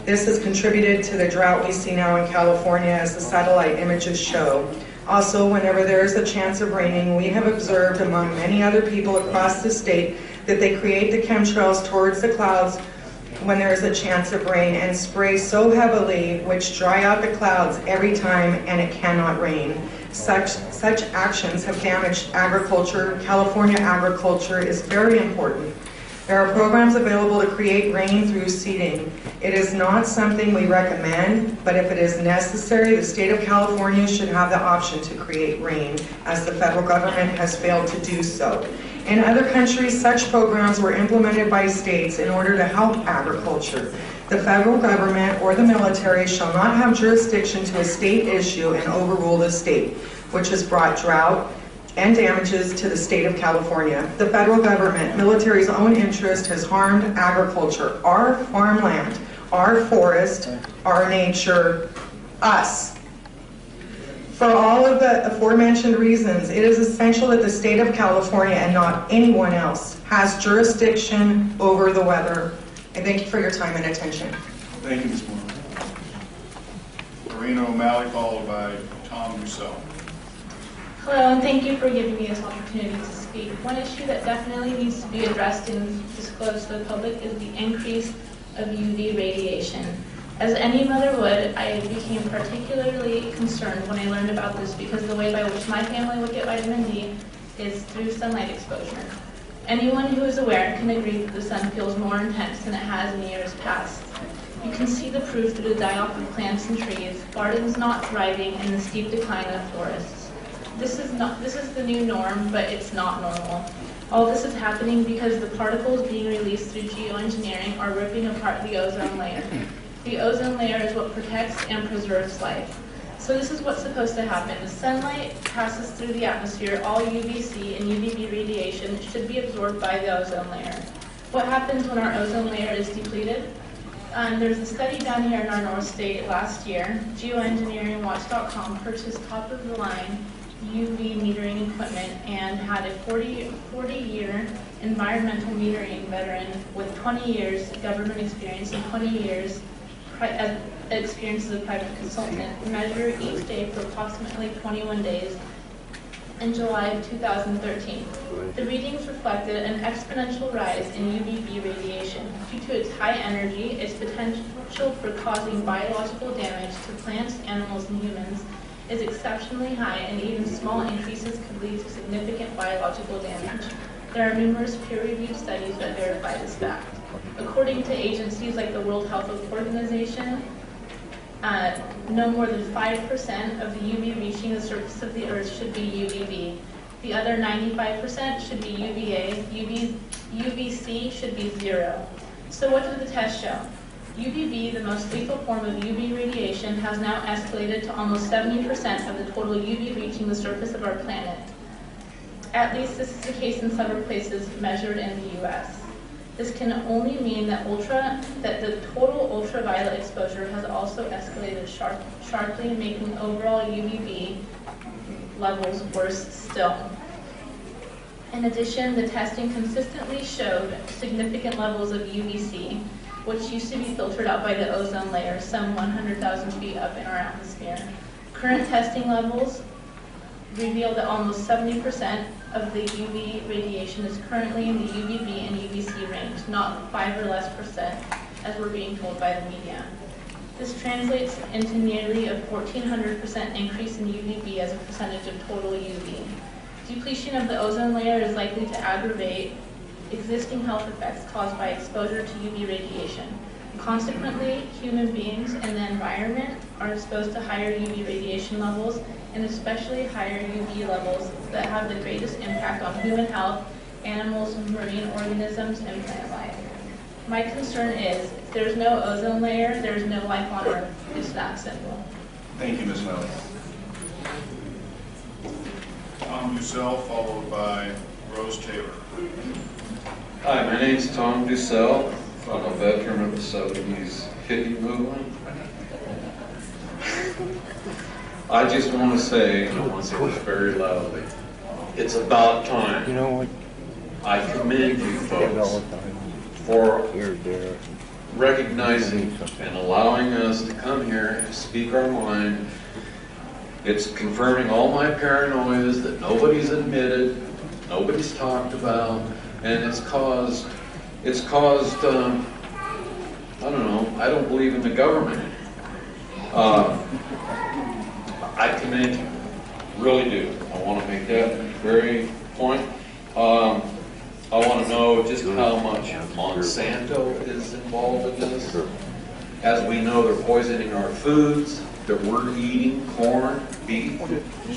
this has contributed to the drought we see now in California, as the satellite images show. Also, whenever there is a chance of raining, we have observed among many other people across the state that they create the chemtrails towards the clouds when there is a chance of rain and spray so heavily which dry out the clouds every time and it cannot rain. Such actions have damaged agriculture. California agriculture is very important. There are programs available to create rain through seeding. It is not something we recommend, but if it is necessary, the state of California should have the option to create rain, as the federal government has failed to do so. In other countries, such programs were implemented by states in order to help agriculture. The federal government or the military shall not have jurisdiction to a state issue and overrule the state, which has brought drought and damages to the state of California. The federal government, military's own interest, has harmed agriculture, our farmland, our forest, our nature, us. For all of the aforementioned reasons, it is essential that the state of California, and not anyone else, has jurisdiction over the weather. And thank you for your time and attention. Thank you, Ms. Moore. Lorena O'Malley, followed by Tom Russell. Hello, and thank you for giving me this opportunity to speak. One issue that definitely needs to be addressed and disclosed to the public is the increase of UV radiation. As any mother would, I became particularly concerned when I learned about this because the way by which my family would get vitamin D is through sunlight exposure. Anyone who is aware can agree that the sun feels more intense than it has in years past. You can see the proof through the die-off of plants and trees, gardens not thriving, and the steep decline of forests. This is the new norm, but it's not normal. All this is happening because the particles being released through geoengineering are ripping apart the ozone layer. The ozone layer is what protects and preserves life. So this is what's supposed to happen. The sunlight passes through the atmosphere. All UVC and UVB radiation should be absorbed by the ozone layer. What happens when our ozone layer is depleted? There's a study done here in our North State last year. Geo-Engineering purchased top-of-the-line UV metering equipment and had a 40-year environmental metering veteran with 20 years government experience and 20 years experience as a private consultant measure each day for approximately 21 days in July of 2013. The readings reflected an exponential rise in UVB radiation. Due to its high energy, its potential for causing biological damage to plants, animals, and humans is exceptionally high, and even small increases could lead to significant biological damage. There are numerous peer-reviewed studies that verify this fact. According to agencies like the World Health Organization, no more than 5% of the UV reaching the surface of the Earth should be UVB. The other 95% should be UVA. UVC should be 0. So what did the test show? UVB, the most lethal form of UV radiation, has now escalated to almost 70% of the total UV reaching the surface of our planet. At least this is the case in several places measured in the U.S. This can only mean that the total ultraviolet exposure has also escalated sharply, making overall UVB levels worse still. In addition, the testing consistently showed significant levels of UVC, which used to be filtered out by the ozone layer some 100,000 feet up in our atmosphere. Current testing levels reveal that almost 70% of the UV radiation is currently in the UVB and UVC range, not 5 or less percent, as we're being told by the media. This translates into nearly a 1,400% increase in UVB as a percentage of total UV. Depletion of the ozone layer is likely to aggravate existing health effects caused by exposure to UV radiation. Consequently, human beings and the environment are exposed to higher UV radiation levels, and especially higher UV levels that have the greatest impact on human health, animals, marine organisms, and plant life. My concern is, if there's no ozone layer, there's no life on Earth. It's that simple. Thank you, Ms. Melly. Tom Dussel, followed by Rose Taylor. Hi, my name's Tom Dussel. I'm a veteran of the 70s hippie movement. I just want to say this very loudly. It's about time. You know what? I commend you folks for recognizing and allowing us to come here and speak our mind. It's confirming all my paranoias that nobody's admitted, nobody's talked about, and it's caused I don't know, I don't believe in the government anymore. I commend you, really do. I want to make that very point. I want to know just how much Monsanto is involved in this. As we know, they're poisoning our foods that we're eating, corn, beef.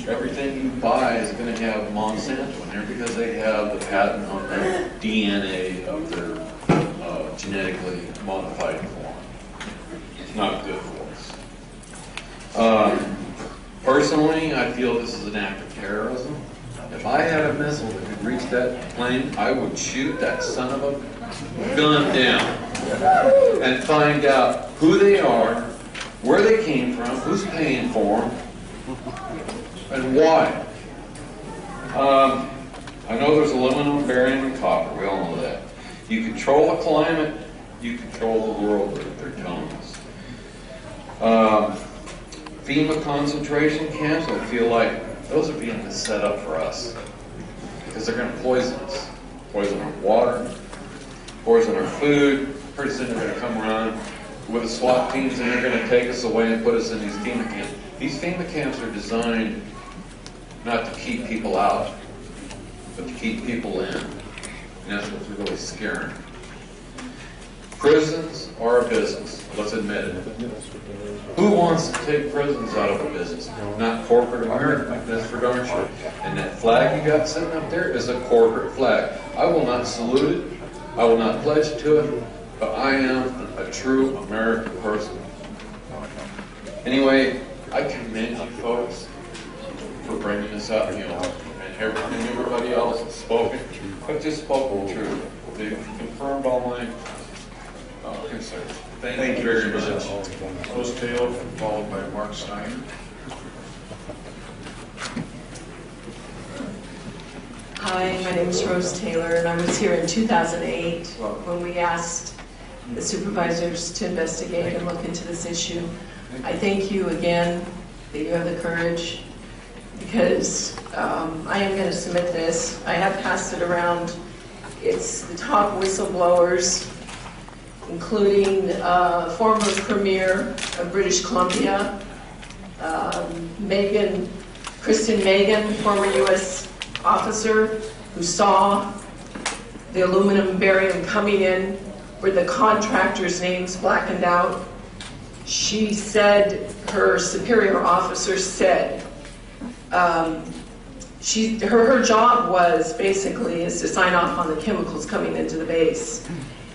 Everything you buy is going to have Monsanto in there because they have the patent on the DNA of their genetically modified corn. It's not good for us. Personally, I feel this is an act of terrorism. If I had a missile that could reach that plane, I would shoot that son of a gun down and find out who they are, where they came from, who's paying for them, and why. I know there's aluminum, barium, and copper. We all know that. You control the climate, you control the world, they're telling us. FEMA concentration camps, I feel like those are being set up for us because they're going to poison us. Poison our water, poison our food. Pretty soon they're going to come around with the SWAT teams and they're going to take us away and put us in these FEMA camps. These FEMA camps are designed not to keep people out. but to keep people in. And that's what's really scary. Prisons are a business, let's admit it. Who wants to take prisons out of a business? Not corporate America, that's for darn sure. And that flag you got sitting up there is a corporate flag. I will not salute it, I will not pledge to it, but I am a true American person. Anyway, I commend you folks for bringing this up, and everybody else has spoken, but just spoken the truth. They've confirmed all my concerns. Thank you very much. Rose Taylor, followed by Mark Steiner. Hi, my name is Rose Taylor, and I was here in 2008 when we asked the supervisors to investigate and look into this issue. I thank you again that you have the courage, because I am going to submit this. I have passed it around. It's the top whistleblowers, including former Premier of British Columbia, Kristen Megan, former U.S. officer who saw the aluminum and barium coming in where the contractors' names blackened out. She said, her superior officer said, her job was basically is to sign off on the chemicals coming into the base.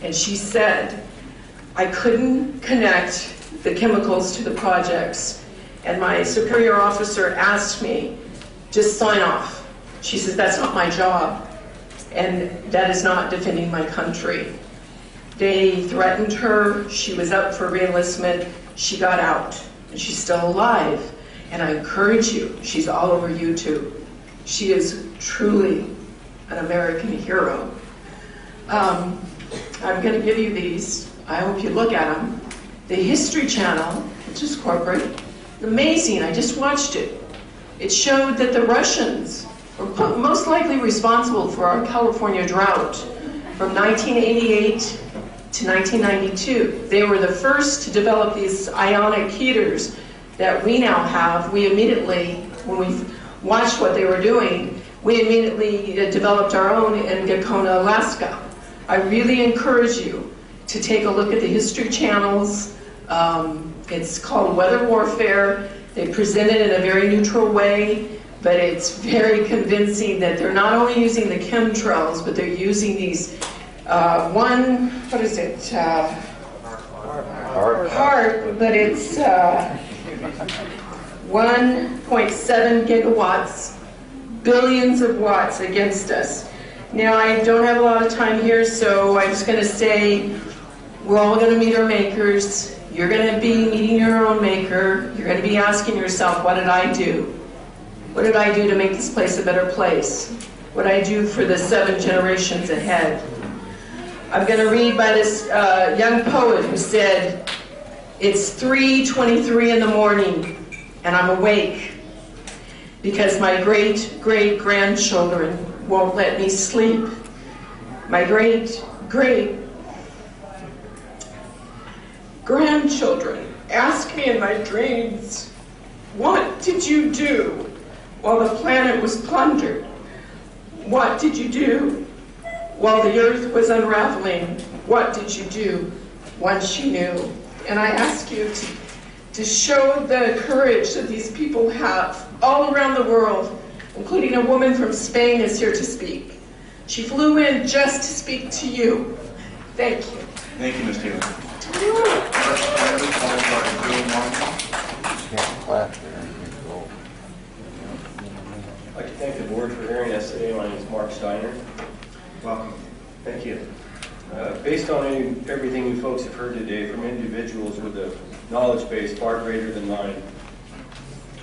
And she said, I couldn't connect the chemicals to the projects. And my superior officer asked me, just sign off. She says, that's not my job. And that is not defending my country. They threatened her. She was up for reenlistment. She got out. And she's still alive. And I encourage you, she's all over YouTube. She is truly an American hero. I'm going to give you these. I hope you look at them. The History Channel, which is corporate, amazing. I just watched it. It showed that the Russians were most likely responsible for our California drought from 1988 to 1992. They were the first to develop these ionic heaters that we now have. We immediately, when we watched what they were doing, we immediately developed our own in Gacona, Alaska. I really encourage you to take a look at the History Channels. It's called Weather Warfare. They present it in a very neutral way, but it's very convincing that they're not only using the chemtrails, but they're using these but it's 1.7 gigawatts, billions of watts against us. Now, I don't have a lot of time here, so I'm just going to say we're all going to meet our makers. You're going to be meeting your own maker. You're going to be asking yourself, what did I do? What did I do to make this place a better place? What did I do for the 7 generations ahead? I'm going to read by this young poet who said, it's 3:23 in the morning and I'm awake because my great-great-grandchildren won't let me sleep. My great-great-grandchildren ask me in my dreams, what did you do while the planet was plundered? What did you do while the earth was unraveling? What did you do once you knew? And I ask you to show the courage that these people have all around the world, including a woman from Spain is here to speak. She flew in just to speak to you. Thank you. Thank you, Ms. Taylor. I'd like to thank the board for hearing us today. My name is Mark Steiner. Welcome. Thank you. Based on everything you folks have heard today from individuals with a knowledge base far greater than mine,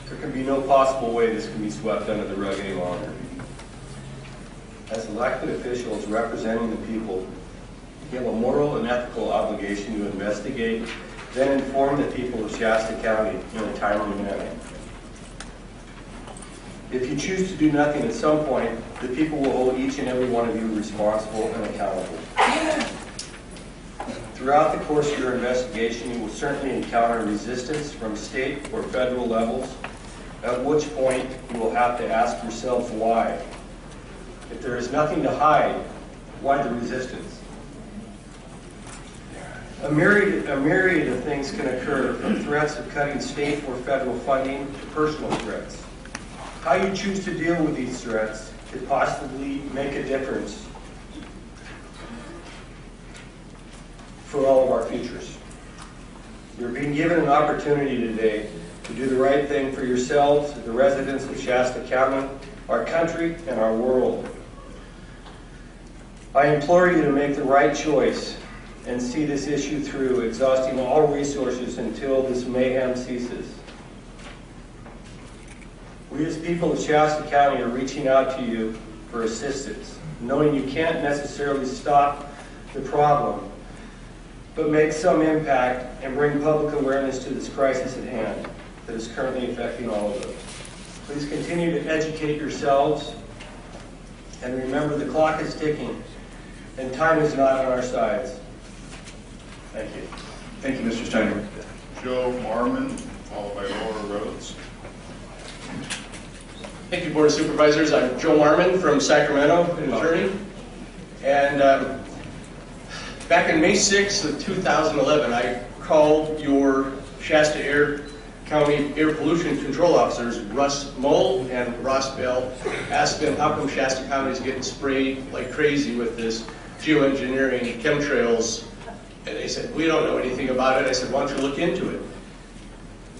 there can be no possible way this can be swept under the rug any longer. As elected officials representing the people, you have a moral and ethical obligation to investigate, then inform the people of Shasta County in a timely manner. If you choose to do nothing at some point, the people will hold each and every one of you responsible and accountable. Throughout the course of your investigation, you will certainly encounter resistance from state or federal levels, at which point you will have to ask yourselves why. If there is nothing to hide, why the resistance? A myriad of things can occur, from threats of cutting state or federal funding to personal threats. How you choose to deal with these threats could possibly make a difference for all of our futures. You're being given an opportunity today to do the right thing for yourselves, the residents of Shasta County, our country, and our world. I implore you to make the right choice and see this issue through, exhausting all resources until this mayhem ceases. We as people of Shasta County are reaching out to you for assistance, knowing you can't necessarily stop the problem, but make some impact and bring public awareness to this crisis at hand that is currently affecting all of us. Please continue to educate yourselves, and remember the clock is ticking and time is not on our sides. Thank you. Thank you, Mr. Steiner. Joe Marmon, followed by Laura Rhodes. Thank you, Board of Supervisors. I'm Joe Marmon from Sacramento, an attorney. And back in May 6th of 2011, I called your Shasta County Air Pollution Control Officers, Russ Mull and Ross Bell, asked them how come Shasta County is getting sprayed like crazy with this Geo-Engineering Chemtrails. And they said, we don't know anything about it. I said, why don't you look into it?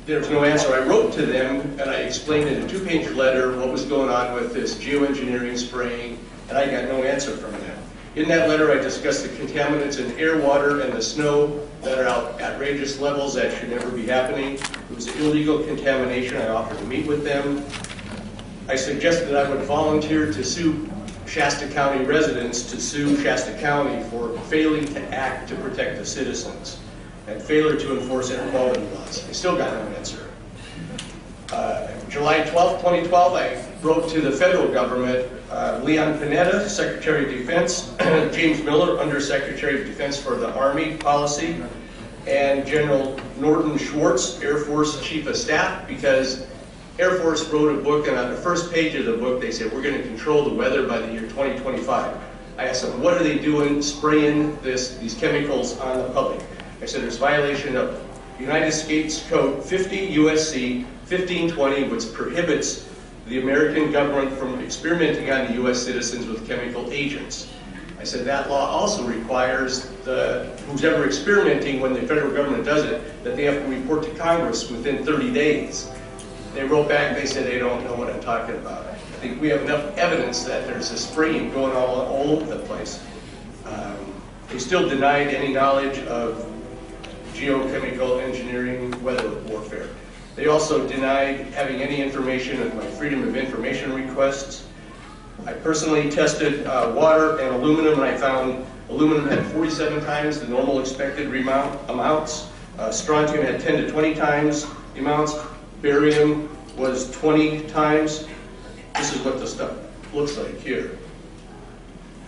There was no answer. I wrote to them, and I explained in a 2-page letter what was going on with this geoengineering spraying, and I got no answer from them. In that letter, I discussed the contaminants in air, water, and the snow that are at outrageous levels that should never be happening. It was illegal contamination. I offered to meet with them. I suggested that I would volunteer to sue Shasta County residents, to sue Shasta County for failing to act to protect the citizens and failure to enforce air quality laws. I still got no answer. July 12, 2012, I wrote to the federal government, Leon Panetta, Secretary of Defense, James Miller, Undersecretary of Defense for the Army Policy, and General Norton Schwartz, Air Force Chief of Staff, because Air Force wrote a book, and on the first page of the book, they said, we're going to control the weather by the year 2025. I asked them, what are they doing spraying these chemicals on the public? I said, there's violation of United States Code 50 USC 1520, which prohibits the American government from experimenting on the U.S. citizens with chemical agents. I said, that law also requires who's ever experimenting, when the federal government does it, that they have to report to Congress within 30 days. They wrote back and they said they don't know what I'm talking about. I think we have enough evidence that there's a spraying going on all over the place. They still denied any knowledge of geochemical engineering weather warfare. They also denied having any information of my Freedom of Information requests. I personally tested water and aluminum, and I found aluminum had 47 times the normal expected amounts. Strontium had 10 to 20 times the amounts. Barium was 20 times. This is what the stuff looks like here.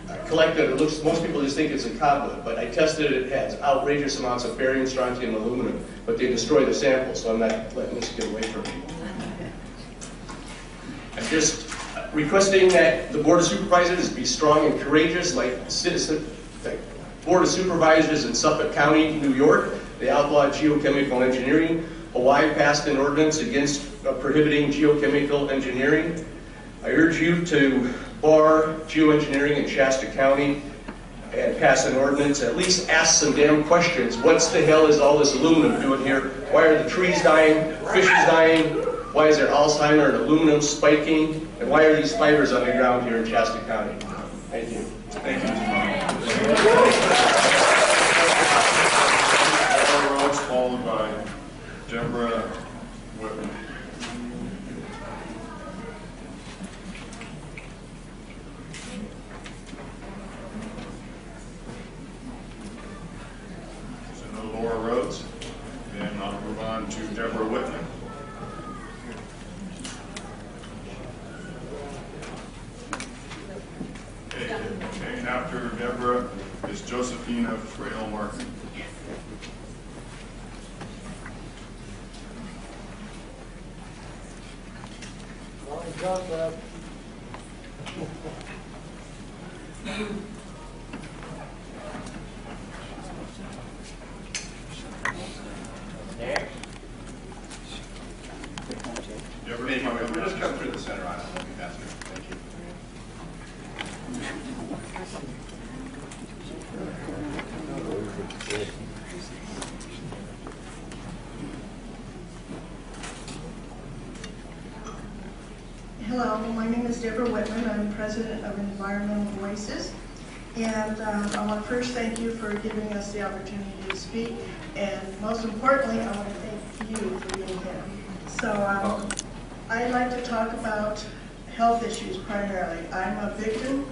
I collected, most people just think it's a cobweb, but I tested it. It has outrageous amounts of barium, strontium, and aluminum, but they destroy the sample, so I'm not letting this get away from me. I'm just requesting that the Board of Supervisors be strong and courageous like the Board of Supervisors in Suffolk County, New York. They outlawed geochemical engineering. Hawaii passed an ordinance against prohibiting geochemical engineering. I urge you to bar geoengineering in Shasta County and pass an ordinance. At least ask some damn questions. What the hell is all this aluminum doing here? Why are the trees dying, fishes dying? Why is there Alzheimer and aluminum spiking? And why are these spiders on the ground here in Shasta County? Thank you. Thank you, Mr. Laura Rhodes, followed by Deborah Whitman. So no Laura Rhodes. Then I'll move on to Deborah Whitman. Okay, and after Deborah is Josephina Frail Martin. We'll just come through the center aisle. Let me pass through. Thank you. Hello, my name is Deborah Whitman. I'm president of Environmental Voices. And I want to first thank you for giving us the opportunity to speak. And most importantly, I want to thank you for being here. So I'd like to talk about health issues primarily. I'm a victim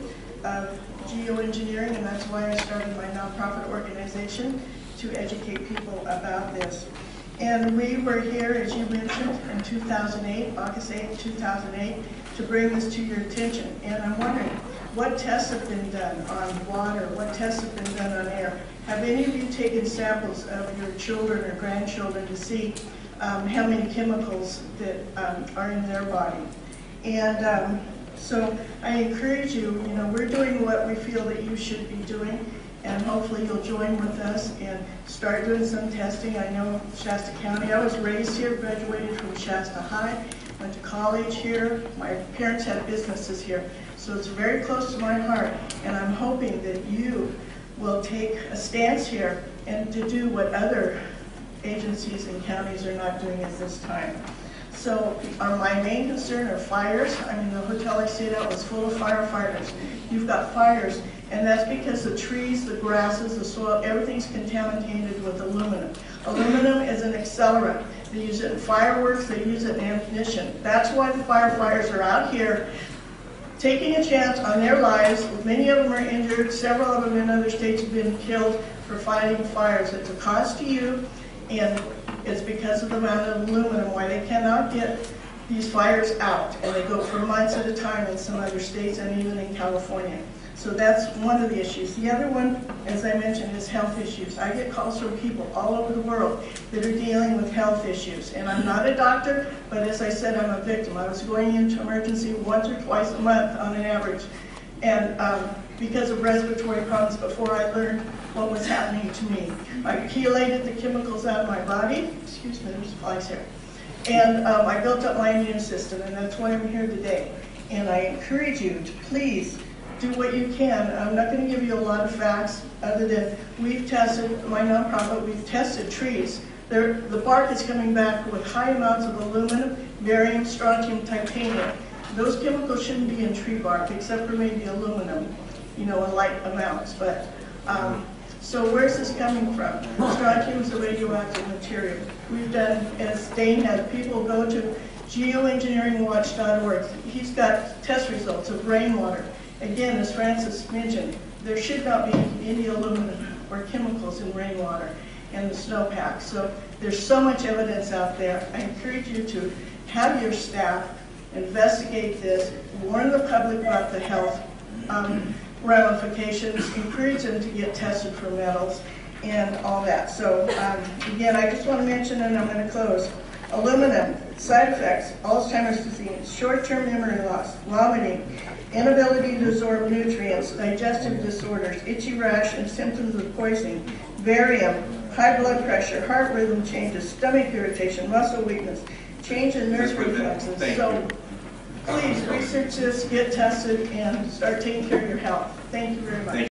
of geoengineering, and that's why I started my nonprofit organization to educate people about this. And we were here, as you mentioned, in 2008, August 8, 2008, to bring this to your attention. And I'm wondering, what tests have been done on water? What tests have been done on air? Have any of you taken samples of your children or grandchildren to see how many chemicals that are in their body? And so I encourage you, we're doing what we feel that you should be doing, and hopefully you'll join with us and start doing some testing. I know Shasta County, I was raised here, graduated from Shasta High, went to college here. My parents had businesses here, so it's very close to my heart, and I'm hoping that you will take a stance here and to do what other agencies and counties are not doing at this time. So my main concern are fires. I mean, the hotel I stayed at was full of firefighters. You've got fires, and that's because the trees, the grasses, the soil, everything's contaminated with aluminum. Aluminum is an accelerant. They use it in fireworks, they use it in ammunition. That's why the firefighters are out here taking a chance on their lives. Many of them are injured. Several of them in other states have been killed for fighting fires. It's a cost to you, and it's because of the amount of aluminum why they cannot get these fires out, and they go for months at a time in some other states and even in California. So that's one of the issues. The other one, as I mentioned, is health issues. I get calls from people all over the world that are dealing with health issues. And I'm not a doctor, but as I said, I'm a victim. I was going into emergency once or twice a month on an average, and because of respiratory problems before I learned what was happening to me. I chelated the chemicals out of my body. Excuse me, there's flies here. And I built up my immune system, and that's why I'm here today. And I encourage you to please do what you can. I'm not going to give you a lot of facts other than we've tested, my nonprofit, we've tested trees. The bark is coming back with high amounts of aluminum, barium, strontium, titanium. Those chemicals shouldn't be in tree bark except for maybe aluminum, in light amounts. But so where's this coming from? Strontium is a radioactive material. We've done, as Dane had, people go to geoengineeringwatch.org. He's got test results of rainwater. Again, as Francis mentioned, there should not be any aluminum or chemicals in rainwater and the snowpack. So there's so much evidence out there. I encourage you to have your staff investigate this, warn the public about the health ramifications, encourage them to get tested for metals and all that. So again, I just want to mention, and I'm going to close, aluminum, side effects, Alzheimer's disease, short-term memory loss, vomiting, inability to absorb nutrients, digestive disorders, itchy rash, and symptoms of poisoning, barium, high blood pressure, heart rhythm changes, stomach irritation, muscle weakness, change in nerve reflexes. So please research this, get tested, and start taking care of your health. Thank you very much.